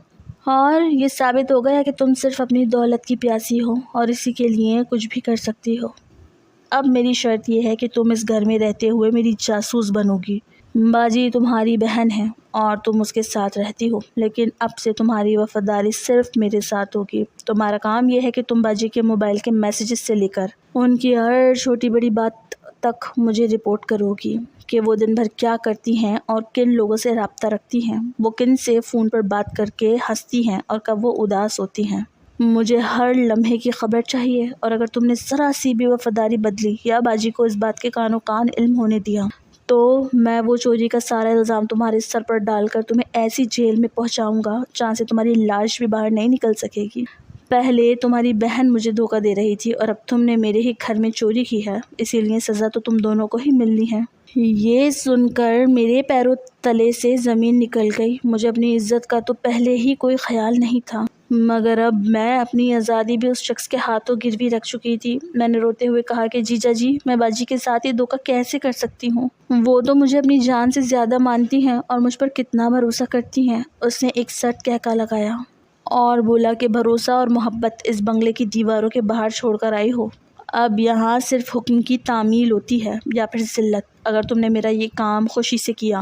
اور یہ ثابت ہو گیا کہ تم صرف اپنی دولت کی پیاسی ہو اور اسی کے لیے کچھ بھی کر سکتی ہو۔ اب میری شرط یہ ہے کہ تم اس گھر میں رہتے ہوئے میری جاسوس بنو گی۔ باجی تمہاری بہن ہے اور تم اس کے ساتھ رہتی ہو، لیکن اب سے تمہاری وفاداری صرف میرے ساتھ ہوگی۔ تمہارا کام یہ ہے کہ تم باجی کے موبائل کے میسیجز سے لے کر ان کی ہر چھوٹی بڑی بات تک مجھے رپورٹ کرو گی کہ وہ دن بھر کیا کرتی ہیں اور کن لوگوں سے رابطہ رکھتی ہیں، وہ کن سے فون پر بات کر کے ہنستی ہیں اور کب وہ اداس ہوتی ہیں۔ مجھے ہر لمحے کی خبر چاہیے، اور اگر تم نے ذرا سی بھی وفاداری بدلی یا باجی کو اس بات کے کانوں کان علم ہونے دیا تو میں وہ چوری کا سارا الزام تمہارے سر پر ڈال کر تمہیں ایسی جیل میں پہنچاؤں گا جہاں سے تمہاری لاش بھی باہر نہیں نکل سکے گی۔ پہلے تمہاری بہن مجھے دھوکہ دے رہی تھی اور اب تم نے میرے ہی گھر میں چوری کی ہے، اسی لیے سزا تو تم دونوں کو ہی ملنی ہے۔ یہ سن کر میرے پیروں تلے سے زمین نکل گئی۔ مجھے اپنی عزت کا تو پہلے ہی کوئی خیال نہیں تھا، مگر اب میں اپنی آزادی بھی اس شخص کے ہاتھوں گروی رکھ چکی تھی۔ میں نے روتے ہوئے کہا کہ جیجا جی، میں باجی کے ساتھ یہ دھوکہ کیسے کر سکتی ہوں؟ وہ تو مجھے اپنی جان سے زیادہ مانتی ہیں اور مجھ پر کتنا بھروسہ کرتی ہیں۔ اس نے ایک سرد قہقہ لگایا اور بولا کہ بھروسہ اور محبت اس بنگلے کی دیواروں کے باہر چھوڑ کر آئی ہو۔ اب یہاں صرف حکم کی تعمیل ہوتی ہے یا پھر ذلت۔ اگر تم نے میرا یہ کام خوشی سے کیا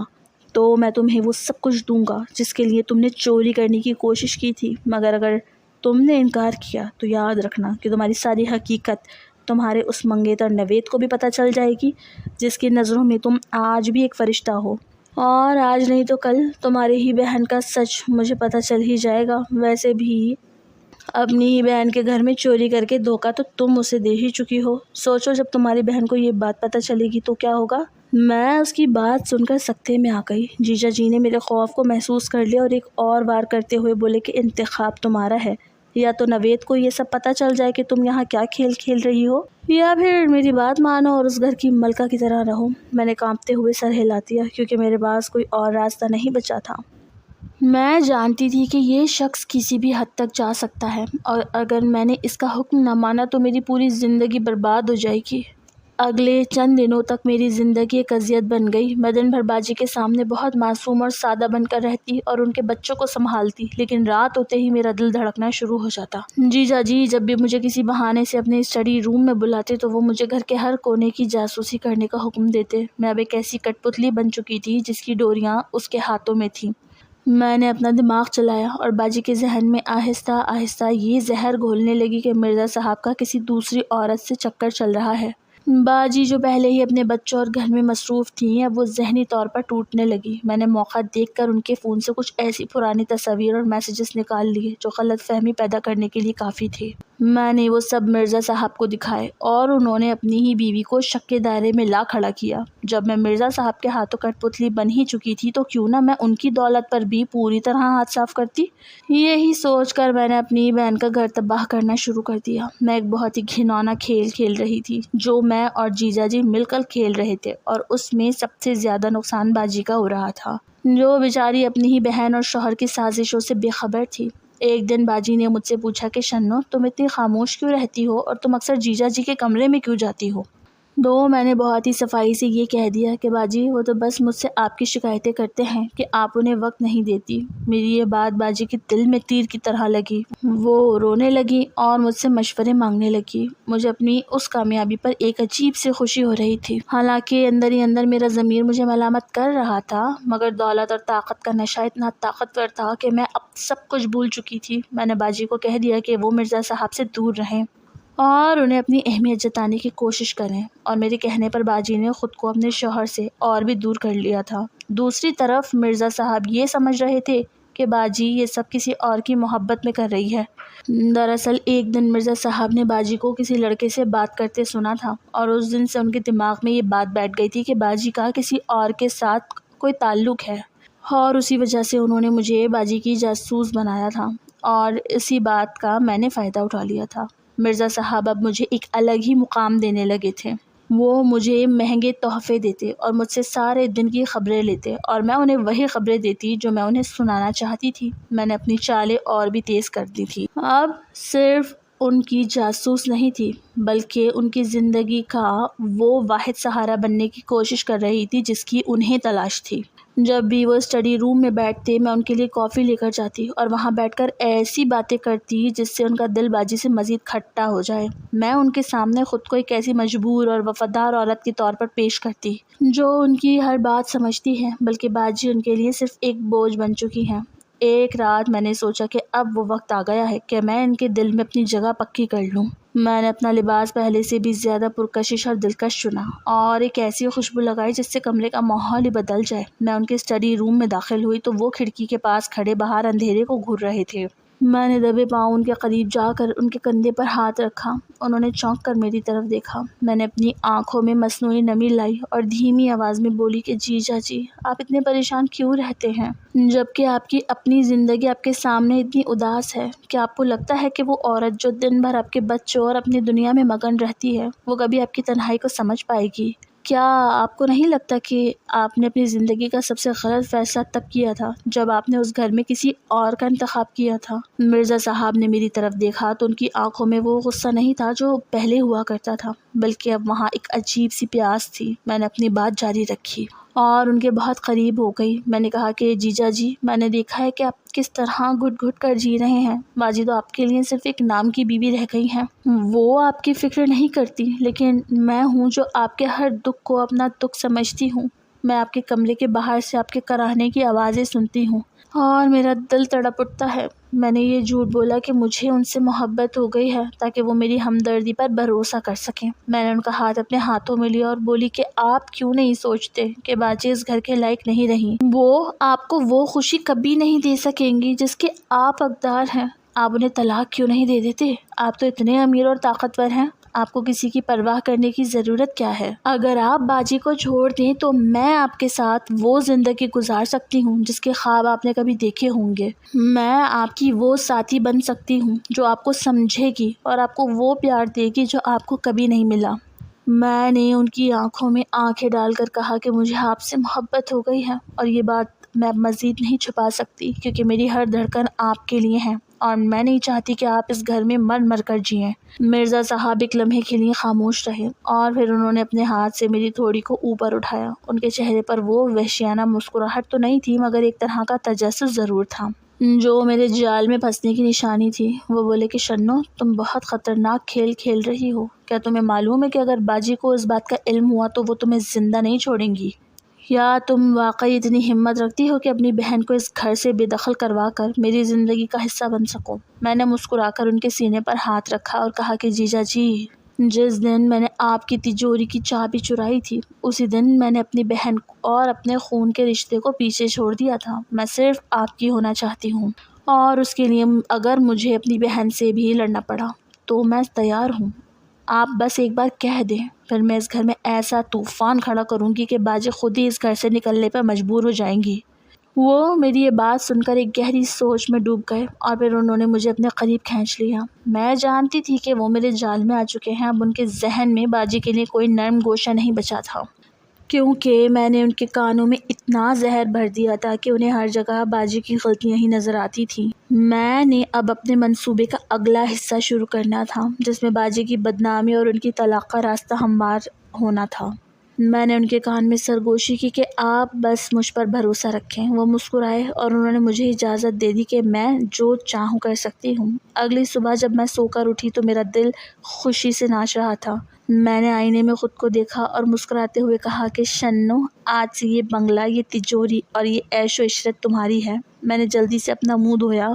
تو میں تمہیں وہ سب کچھ دوں گا جس کے لیے تم نے چوری کرنے کی کوشش کی تھی، مگر اگر تم نے انکار کیا تو یاد رکھنا کہ تمہاری ساری حقیقت تمہارے اس منگیتر نوید کو بھی پتہ چل جائے گی، جس کی نظروں میں تم آج بھی ایک فرشتہ ہو، اور آج نہیں تو کل تمہاری ہی بہن کا سچ مجھے پتہ چل ہی جائے گا۔ ویسے بھی اپنی ہی بہن کے گھر میں چوری کر کے دھوکہ تو تم اسے دے ہی چکی ہو۔ سوچو جب تمہاری بہن کو یہ بات پتہ چلے گی تو کیا ہوگا؟ میں اس کی بات سن کر سکتے میں آ گئی۔ جیجا جی نے میرے خوف کو محسوس کر لیا اور ایک اور وار کرتے ہوئے بولے کہ انتخاب تمہارا ہے، یا تو نوید کو یہ سب پتہ چل جائے کہ تم یہاں کیا کھیل کھیل رہی ہو، یا پھر میری بات مانو اور اس گھر کی ملکہ کی طرح رہو۔ میں نے کانپتے ہوئے سر ہلا دیا، کیونکہ میرے پاس کوئی اور راستہ نہیں بچا تھا۔ میں جانتی تھی کہ یہ شخص کسی بھی حد تک جا سکتا ہے، اور اگر میں نے اس کا حکم نہ مانا تو میری پوری زندگی برباد ہو جائے گی۔ اگلے چند دنوں تک میری زندگی ایک اذیت بن گئی۔ میں دن بھر باجی کے سامنے بہت معصوم اور سادہ بن کر رہتی اور ان کے بچوں کو سنبھالتی، لیکن رات ہوتے ہی میرا دل دھڑکنا شروع ہو جاتا۔ جیجا جی جب بھی مجھے کسی بہانے سے اپنے اسٹڈی روم میں بلاتے تو وہ مجھے گھر کے ہر کونے کی جاسوسی کرنے کا حکم دیتے۔ میں اب ایک ایسی کٹ پتلی بن چکی تھی جس کی ڈوریاں اس کے ہاتھوں میں تھیں۔ میں نے اپنا دماغ چلایا اور باجی کے ذہن میں آہستہ آہستہ یہ زہر گھولنے لگی کہ مرزا صاحب کا کسی دوسری عورت سے چکر چل رہا ہے۔ باجی جو پہلے ہی اپنے بچوں اور گھر میں مصروف تھیں اب وہ ذہنی طور پر ٹوٹنے لگی۔ میں نے موقع دیکھ کر ان کے فون سے کچھ ایسی پرانی تصاویر اور میسیجز نکال لیے جو غلط فہمی پیدا کرنے کے لیے کافی تھے۔ میں نے وہ سب مرزا صاحب کو دکھائے اور انہوں نے اپنی ہی بیوی کو شک کے دائرے میں لا کھڑا کیا۔ جب میں مرزا صاحب کے ہاتھوں کٹ پتلی بن ہی چکی تھی تو کیوں نہ میں ان کی دولت پر بھی پوری طرح ہاتھ صاف کرتی۔ یہی سوچ کر میں نے اپنی بہن کا گھر تباہ کرنا شروع کر دیا۔ میں ایک بہت ہی گھناؤنا کھیل کھیل رہی تھی جو میں اور جیجا جی مل کر کھیل رہے تھے، اور اس میں سب سے زیادہ نقصان باجی کا ہو رہا تھا، جو بیچاری اپنی ہی بہن اور شوہر کی سازشوں سے بے خبر تھی۔ ایک دن باجی نے مجھ سے پوچھا کہ شنو، تم اتنی خاموش کیوں رہتی ہو اور تم اکثر جیجا جی کے کمرے میں کیوں جاتی ہو؟ میں نے بہت ہی صفائی سے یہ کہہ دیا کہ باجی وہ تو بس مجھ سے آپ کی شکایتیں کرتے ہیں کہ آپ انہیں وقت نہیں دیتی۔ میری یہ بات باجی کے دل میں تیر کی طرح لگی۔ وہ رونے لگی اور مجھ سے مشورے مانگنے لگی۔ مجھے اپنی اس کامیابی پر ایک عجیب سی خوشی ہو رہی تھی، حالانکہ اندر ہی اندر میرا ضمیر مجھے ملامت کر رہا تھا، مگر دولت اور طاقت کا نشہ اتنا طاقتور تھا کہ میں اب سب کچھ بھول چکی تھی۔ میں نے باجی کو کہہ دیا کہ وہ مرزا صاحب سے دور رہیں اور انہیں اپنی اہمیت جتانے کی کوشش کریں، اور میرے کہنے پر باجی نے خود کو اپنے شوہر سے اور بھی دور کر لیا تھا۔ دوسری طرف مرزا صاحب یہ سمجھ رہے تھے کہ باجی یہ سب کسی اور کی محبت میں کر رہی ہے۔ دراصل ایک دن مرزا صاحب نے باجی کو کسی لڑکے سے بات کرتے سنا تھا، اور اس دن سے ان کے دماغ میں یہ بات بیٹھ گئی تھی کہ باجی کا کسی اور کے ساتھ کوئی تعلق ہے، اور اسی وجہ سے انہوں نے مجھے باجی کی جاسوس بنایا تھا، اور اسی بات کا میں نے فائدہ اٹھا لیا تھا۔ مرزا صاحب اب مجھے ایک الگ ہی مقام دینے لگے تھے۔ وہ مجھے مہنگے تحفے دیتے اور مجھ سے سارے دن کی خبریں لیتے، اور میں انہیں وہی خبریں دیتی جو میں انہیں سنانا چاہتی تھی۔ میں نے اپنی چالیں اور بھی تیز کر دی تھی۔ اب صرف ان کی جاسوس نہیں تھی، بلکہ ان کی زندگی کا وہ واحد سہارا بننے کی کوشش کر رہی تھی جس کی انہیں تلاش تھی۔ جب بھی وہ اسٹڈی روم میں بیٹھتے میں ان کے لیے کافی لے کر جاتی اور وہاں بیٹھ کر ایسی باتیں کرتی جس سے ان کا دل باجی سے مزید کھٹا ہو جائے۔ میں ان کے سامنے خود کو ایک ایسی مجبور اور وفادار عورت کے طور پر پیش کرتی جو ان کی ہر بات سمجھتی ہے، بلکہ باجی ان کے لیے صرف ایک بوجھ بن چکی ہیں۔ ایک رات میں نے سوچا کہ اب وہ وقت آ گیا ہے کہ میں ان کے دل میں اپنی جگہ پکی کر لوں۔ میں نے اپنا لباس پہلے سے بھی زیادہ پرکشش اور دلکش چنا اور ایک ایسی خوشبو لگائی جس سے کمرے کا ماحول ہی بدل جائے۔ میں ان کے اسٹڈی روم میں داخل ہوئی تو وہ کھڑکی کے پاس کھڑے باہر اندھیرے کو گھور رہے تھے۔ میں نے دبے پاؤں ان کے قریب جا کر ان کے کندھے پر ہاتھ رکھا۔ انہوں نے چونک کر میری طرف دیکھا۔ میں نے اپنی آنکھوں میں مصنوعی نمی لائی اور دھیمی آواز میں بولی کہ جیجا جی، آپ اتنے پریشان کیوں رہتے ہیں جبکہ آپ کی اپنی زندگی آپ کے سامنے اتنی اداس ہے؟ کیا آپ کو لگتا ہے کہ وہ عورت جو دن بھر آپ کے بچوں اور اپنی دنیا میں مگن رہتی ہے وہ کبھی آپ کی تنہائی کو سمجھ پائے گی؟ کیا آپ کو نہیں لگتا کہ آپ نے اپنی زندگی کا سب سے غلط فیصلہ تب کیا تھا جب آپ نے اس گھر میں کسی اور کا انتخاب کیا تھا؟ مرزا صاحب نے میری طرف دیکھا تو ان کی آنکھوں میں وہ غصہ نہیں تھا جو پہلے ہوا کرتا تھا، بلکہ اب وہاں ایک عجیب سی پیاس تھی۔ میں نے اپنی بات جاری رکھی اور ان کے بہت قریب ہو گئی۔ میں نے کہا کہ جیجا جی، میں نے دیکھا ہے کہ آپ کس طرح گھٹ گھٹ کر جی رہے ہیں۔ باجی تو آپ کے لیے صرف ایک نام کی بیوی رہ گئی ہیں، وہ آپ کی فکر نہیں کرتی، لیکن میں ہوں جو آپ کے ہر دکھ کو اپنا دکھ سمجھتی ہوں۔ میں آپ کے کمرے کے باہر سے آپ کے کراہنے کی آوازیں سنتی ہوں اور میرا دل تڑپ اٹھتا ہے۔ میں نے یہ جھوٹ بولا کہ مجھے ان سے محبت ہو گئی ہے تاکہ وہ میری ہمدردی پر بھروسہ کر سکیں۔ میں نے ان کا ہاتھ اپنے ہاتھوں میں لیا اور بولی کہ آپ کیوں نہیں سوچتے کہ باجی اس گھر کے لائق نہیں رہی؟ وہ آپ کو وہ خوشی کبھی نہیں دے سکیں گی جس کے آپ حقدار ہیں۔ آپ انہیں طلاق کیوں نہیں دے دیتے؟ آپ تو اتنے امیر اور طاقتور ہیں، آپ کو کسی کی پرواہ کرنے کی ضرورت کیا ہے؟ اگر آپ باجی کو چھوڑ دیں تو میں آپ کے ساتھ وہ زندگی گزار سکتی ہوں جس کے خواب آپ نے کبھی دیکھے ہوں گے۔ میں آپ کی وہ ساتھی بن سکتی ہوں جو آپ کو سمجھے گی اور آپ کو وہ پیار دے گی جو آپ کو کبھی نہیں ملا۔ میں نے ان کی آنکھوں میں آنکھیں ڈال کر کہا کہ مجھے آپ سے محبت ہو گئی ہے، اور یہ بات میں اب مزید نہیں چھپا سکتی کیونکہ میری ہر دھڑکن آپ کے لیے ہے اور میں نہیں چاہتی کہ آپ اس گھر میں مر مر کر جئیں۔ مرزا صاحب ایک لمحے کے لیے خاموش رہے اور پھر انہوں نے اپنے ہاتھ سے میری تھوڑی کو اوپر اٹھایا۔ ان کے چہرے پر وہ وحشیانہ مسکراہٹ تو نہیں تھی، مگر ایک طرح کا تجسس ضرور تھا جو میرے جال میں پھنسنے کی نشانی تھی۔ وہ بولے کہ شنو، تم بہت خطرناک کھیل کھیل رہی ہو۔ کیا تمہیں معلوم ہے کہ اگر باجی کو اس بات کا علم ہوا تو وہ تمہیں زندہ نہیں چھوڑیں گی؟ یا تم واقعی اتنی ہمت رکھتی ہو کہ اپنی بہن کو اس گھر سے بے دخل کروا کر میری زندگی کا حصہ بن سکو؟ میں نے مسکرا کر ان کے سینے پر ہاتھ رکھا اور کہا کہ جیجا جی، جس دن میں نے آپ کی تجوری کی چابی چرائی تھی اسی دن میں نے اپنی بہن اور اپنے خون کے رشتے کو پیچھے چھوڑ دیا تھا۔ میں صرف آپ کی ہونا چاہتی ہوں اور اس کے لیے اگر مجھے اپنی بہن سے بھی لڑنا پڑا تو میں تیار ہوں۔ آپ بس ایک بار کہہ دیں، پھر میں اس گھر میں ایسا طوفان کھڑا کروں گی کہ باجی خود ہی اس گھر سے نکلنے پر مجبور ہو جائیں گی۔ وہ میری یہ بات سن کر ایک گہری سوچ میں ڈوب گئے اور پھر انہوں نے مجھے اپنے قریب کھینچ لیا۔ میں جانتی تھی کہ وہ میرے جال میں آ چکے ہیں۔ اب ان کے ذہن میں باجی کے لیے کوئی نرم گوشہ نہیں بچا تھا، کیونکہ میں نے ان کے کانوں میں اتنا زہر بھر دیا تھا کہ انہیں ہر جگہ باجی کی غلطیاں ہی نظر آتی تھیں۔ میں نے اب اپنے منصوبے کا اگلا حصہ شروع کرنا تھا، جس میں باجی کی بدنامی اور ان کی طلاق کا راستہ ہموار ہونا تھا۔ میں نے ان کے کان میں سرگوشی کی کہ آپ بس مجھ پر بھروسہ رکھیں۔ وہ مسکرائے اور انہوں نے مجھے اجازت دے دی کہ میں جو چاہوں کر سکتی ہوں۔ اگلی صبح جب میں سو کر اٹھی تو میرا دل خوشی سے ناچ رہا تھا۔ میں نے آئینے میں خود کو دیکھا اور مسکراتے ہوئے کہا کہ شنو، آج سے یہ بنگلہ، یہ تجوری اور یہ عیش و عشرت تمہاری ہے۔ میں نے جلدی سے اپنا منہ دھویا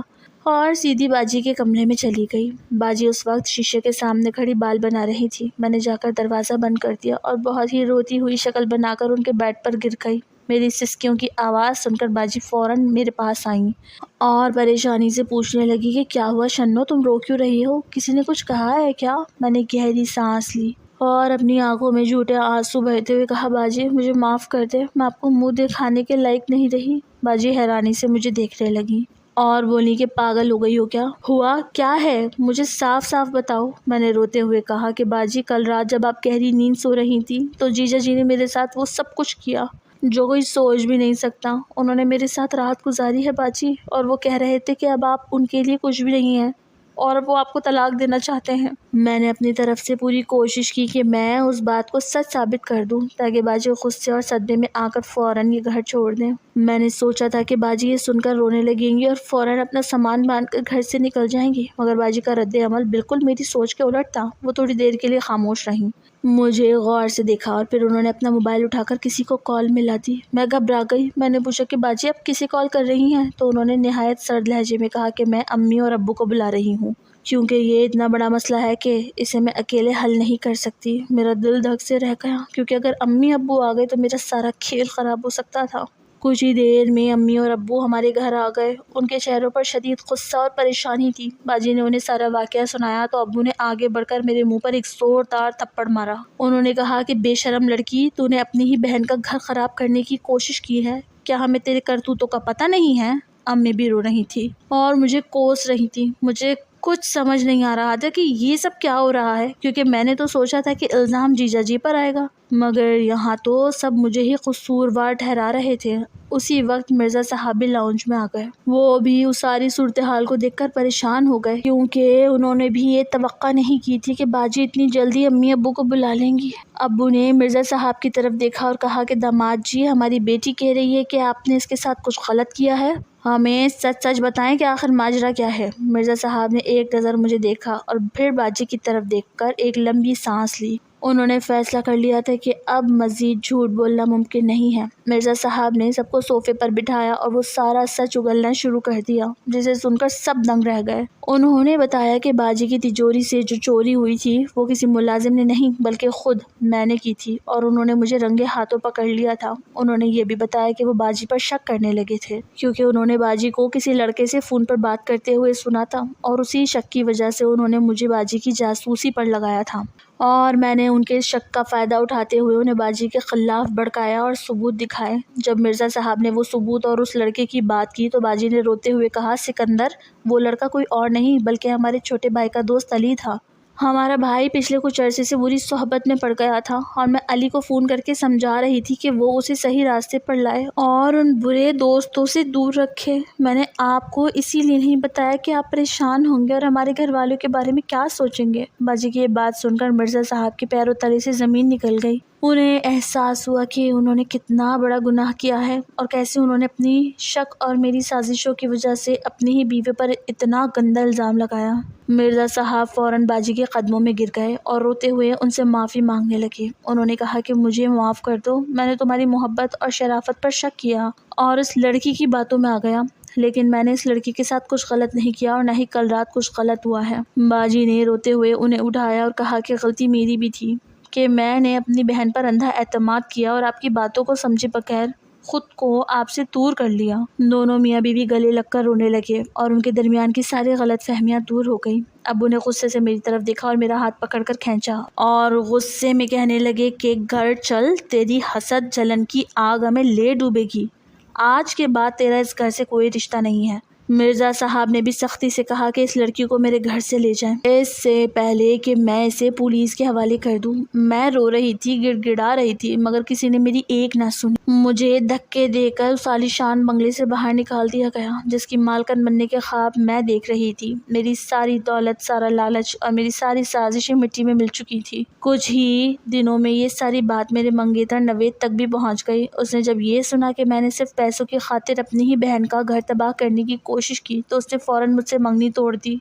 اور سیدھی باجی کے کمرے میں چلی گئی۔ باجی اس وقت شیشے کے سامنے کھڑی بال بنا رہی تھی۔ میں نے جا کر دروازہ بند کر دیا اور بہت ہی روتی ہوئی شکل بنا کر ان کے بیڈ پر گر گئی۔ میری سسکیوں کی آواز سن کر باجی فوراً میرے پاس آئیں اور پریشانی سے پوچھنے لگی کہ کیا ہوا شنو، تم رو کیوں رہی ہو؟ کسی نے کچھ کہا ہے کیا؟ میں نے گہری سانس لی اور اپنی آنکھوں میں جھوٹے آنسو بہتے ہوئے کہا، باجی مجھے معاف کر دے، میں آپ کو منہ دکھانے کے لائق نہیں رہی۔ باجی حیرانی سے مجھے دیکھنے لگی اور بولی کہ پاگل ہو گئی ہو کیا؟ ہوا کیا ہے؟ مجھے صاف صاف بتاؤ۔ میں نے روتے ہوئے کہا کہ باجی کل رات جب آپ گہری نیند سو رہی تھی تو جیجا جی نے میرے ساتھ وہ سب کچھ کیا جو کوئی سوچ بھی نہیں سکتا۔ انہوں نے میرے ساتھ رات گزاری ہے باجی، اور وہ کہہ رہے تھے کہ اب آپ ان کے لیے کچھ بھی نہیں ہیں اور اب وہ آپ کو طلاق دینا چاہتے ہیں۔ میں نے اپنی طرف سے پوری کوشش کی کہ میں اس بات کو سچ ثابت کر دوں تاکہ باجی غصے اور صدمے میں آ کر فوراً یہ گھر چھوڑ دیں۔ میں نے سوچا تھا کہ باجی یہ سن کر رونے لگیں گی اور فوراً اپنا سامان باندھ کر گھر سے نکل جائیں گی، مگر باجی کا رد عمل بالکل میری سوچ کے الٹ تھا۔ وہ تھوڑی دیر کے لیے خاموش رہیں، مجھے غور سے دیکھا اور پھر انہوں نے اپنا موبائل اٹھا کر کسی کو کال ملا دی۔ میں گھبرا گئی۔ میں نے پوچھا کہ باجی آپ کسے کال کر رہی ہیں؟ تو انہوں نے نہایت سرد لہجے میں کہا کہ میں امی اور ابو کو بلا رہی ہوں، کیونکہ یہ اتنا بڑا مسئلہ ہے کہ اسے میں اکیلے حل نہیں کر سکتی۔ میرا دل دھک سے رہ گیا، کیونکہ اگر امی ابو آ گئے تو میرا سارا کھیل خراب ہو سکتا تھا۔ کچھ ہی دیر میں امی اور ابو ہمارے گھر آ گئے۔ ان کے چہروں پر شدید غصہ اور پریشانی تھی۔ باجی نے انہیں سارا واقعہ سنایا تو ابو نے آگے بڑھ کر میرے منہ پر ایک زوردار تھپڑ مارا۔ انہوں نے کہا کہ بے شرم لڑکی، تو نے اپنی ہی بہن کا گھر خراب کرنے کی کوشش کی ہے، کیا ہمیں تیرے کرتوتوں کا پتہ نہیں ہے؟ امی بھی رو رہی تھی اور مجھے کوس رہی تھی۔ مجھے کچھ سمجھ نہیں آ رہا تھا کہ یہ سب کیا ہو رہا ہے، کیونکہ میں نے تو سوچا تھا کہ الزام جیجا جی پر آئے گا، مگر یہاں تو سب مجھے ہی قصوروار ٹھہرا رہے تھے۔ اسی وقت مرزا صاحب بھی لاؤنج میں آ گئے۔ وہ بھی اس ساری صورتحال کو دیکھ کر پریشان ہو گئے، کیونکہ انہوں نے بھی یہ توقع نہیں کی تھی کہ باجی اتنی جلدی امی ابو کو بلا لیں گی۔ ابو نے مرزا صاحب کی طرف دیکھا اور کہا کہ داماد جی، ہماری بیٹی کہہ رہی ہے کہ آپ نے اس کے ساتھ کچھ غلط کیا ہے، ہمیں سچ سچ بتائیں کہ آخر ماجرا کیا ہے۔ مرزا صاحب نے ایک نظر مجھے دیکھا اور پھر باجی کی طرف دیکھ کر ایک لمبی سانس لی۔ انہوں نے فیصلہ کر لیا تھا کہ اب مزید جھوٹ بولنا ممکن نہیں ہے۔ مرزا صاحب نے سب کو صوفے پر بٹھایا اور وہ سارا سچ اگلنا شروع کر دیا، جسے سن کر سب دنگ رہ گئے۔ انہوں نے بتایا کہ باجی کی تجوری سے جو چوری ہوئی تھی وہ کسی ملازم نے نہیں بلکہ خود میں نے کی تھی، اور انہوں نے مجھے رنگے ہاتھوں پکڑ لیا تھا۔ انہوں نے یہ بھی بتایا کہ وہ باجی پر شک کرنے لگے تھے، کیونکہ انہوں نے باجی کو کسی لڑکے سے فون پر بات کرتے ہوئے سنا تھا، اور اسی شک کی وجہ سے انہوں نے مجھے باجی کی جاسوسی پر لگایا تھا، اور میں نے ان کے شک کا فائدہ اٹھاتے ہوئے انہیں باجی کے خلاف بھڑکایا اور ثبوت دکھائے۔ جب مرزا صاحب نے وہ ثبوت اور اس لڑکے کی بات کی تو باجی نے روتے ہوئے کہا، سکندر، وہ لڑکا کوئی اور نہیں بلکہ ہمارے چھوٹے بھائی کا دوست علی تھا۔ ہمارا بھائی پچھلے کچھ عرصے سے بری صحبت میں پڑ گیا تھا، اور میں علی کو فون کر کے سمجھا رہی تھی کہ وہ اسے صحیح راستے پر لائے اور ان برے دوستوں سے دور رکھے۔ میں نے آپ کو اسی لیے نہیں بتایا کہ آپ پریشان ہوں گے اور ہمارے گھر والوں کے بارے میں کیا سوچیں گے۔ باجی کی یہ بات سن کر مرزا صاحب کے پیروں تلے سے زمین نکل گئی۔ انہیں احساس ہوا کہ انہوں نے کتنا بڑا گناہ کیا ہے، اور کیسے انہوں نے اپنی شک اور میری سازشوں کی وجہ سے اپنی ہی بیوی پر اتنا گندا الزام لگایا۔ مرزا صاحب فوراً باجی کے قدموں میں گر گئے اور روتے ہوئے ان سے معافی مانگنے لگے۔ انہوں نے کہا کہ مجھے معاف کر دو، میں نے تمہاری محبت اور شرافت پر شک کیا اور اس لڑکی کی باتوں میں آ گیا۔ لیکن میں نے اس لڑکی کے ساتھ کچھ غلط نہیں کیا اور نہ ہی کل رات کچھ غلط ہوا ہے۔ باجی نے روتے ہوئے انہیں اٹھایا اور کہا کہ غلطی میری بھی تھی کہ میں نے اپنی بہن پر اندھا اعتماد کیا اور آپ کی باتوں کو سمجھے بغیر خود کو آپ سے دور کر لیا۔ دونوں میاں بیوی گلے لگ کر رونے لگے اور ان کے درمیان کی ساری غلط فہمیاں دور ہو گئیں۔ ابو نے غصے سے میری طرف دیکھا اور میرا ہاتھ پکڑ کر کھینچا اور غصے میں کہنے لگے کہ گھر چل، تیری حسد جلن کی آگ ہمیں لے ڈوبے گی۔ آج کے بعد تیرا اس گھر سے کوئی رشتہ نہیں ہے۔ مرزا صاحب نے بھی سختی سے کہا کہ اس لڑکی کو میرے گھر سے لے جائیں، اس سے پہلے کہ میں اسے پولیس کے حوالے کر دوں۔ میں رو رہی تھی، گڑ گڑا رہی تھی، مگر کسی نے میری ایک نہ سنی۔ مجھے دھکے دے کر اس عالیشان بنگلے سے باہر نکال دیا گیا جس کی مالکن بننے کے خواب میں دیکھ رہی تھی۔ میری ساری دولت، سارا لالچ اور میری ساری سازشیں مٹی میں مل چکی تھی۔ کچھ ہی دنوں میں یہ ساری بات میرے منگیتر نوید تک بھی پہنچ گئی۔ اس نے جب یہ سنا کہ میں نے صرف پیسوں کی خاطر اپنی ہی بہن کا گھر تباہ کرنے کی کوشش کی تو اس نے فوراً مجھ سے منگنی توڑ دی۔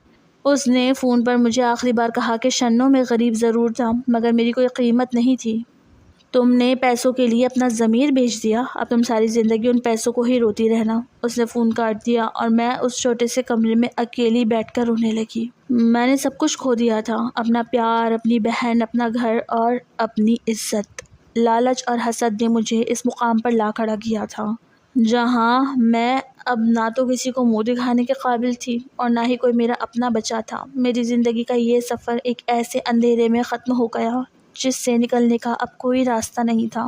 اس نے فون پر مجھے آخری بار کہا کہ شنو میں غریب ضرور تھا مگر میری کوئی قیمت نہیں تھی۔ تم نے پیسوں کے لیے اپنا ضمیر بیچ دیا، اب تم ساری زندگی ان پیسوں کو ہی روتی رہنا۔ اس نے فون کاٹ دیا اور میں اس چھوٹے سے کمرے میں اکیلی بیٹھ کر رونے لگی۔ میں نے سب کچھ کھو دیا تھا، اپنا پیار، اپنی بہن، اپنا گھر اور اپنی عزت۔ لالچ اور حسد نے مجھے اس مقام پر لا کھڑا کیا تھا جہاں میں اب نہ تو کسی کو منہ دکھانے کے قابل تھی اور نہ ہی کوئی میرا اپنا بچا تھا۔ میری زندگی کا یہ سفر ایک ایسے اندھیرے میں ختم ہو گیا جس سے نکلنے کا اب کوئی راستہ نہیں تھا۔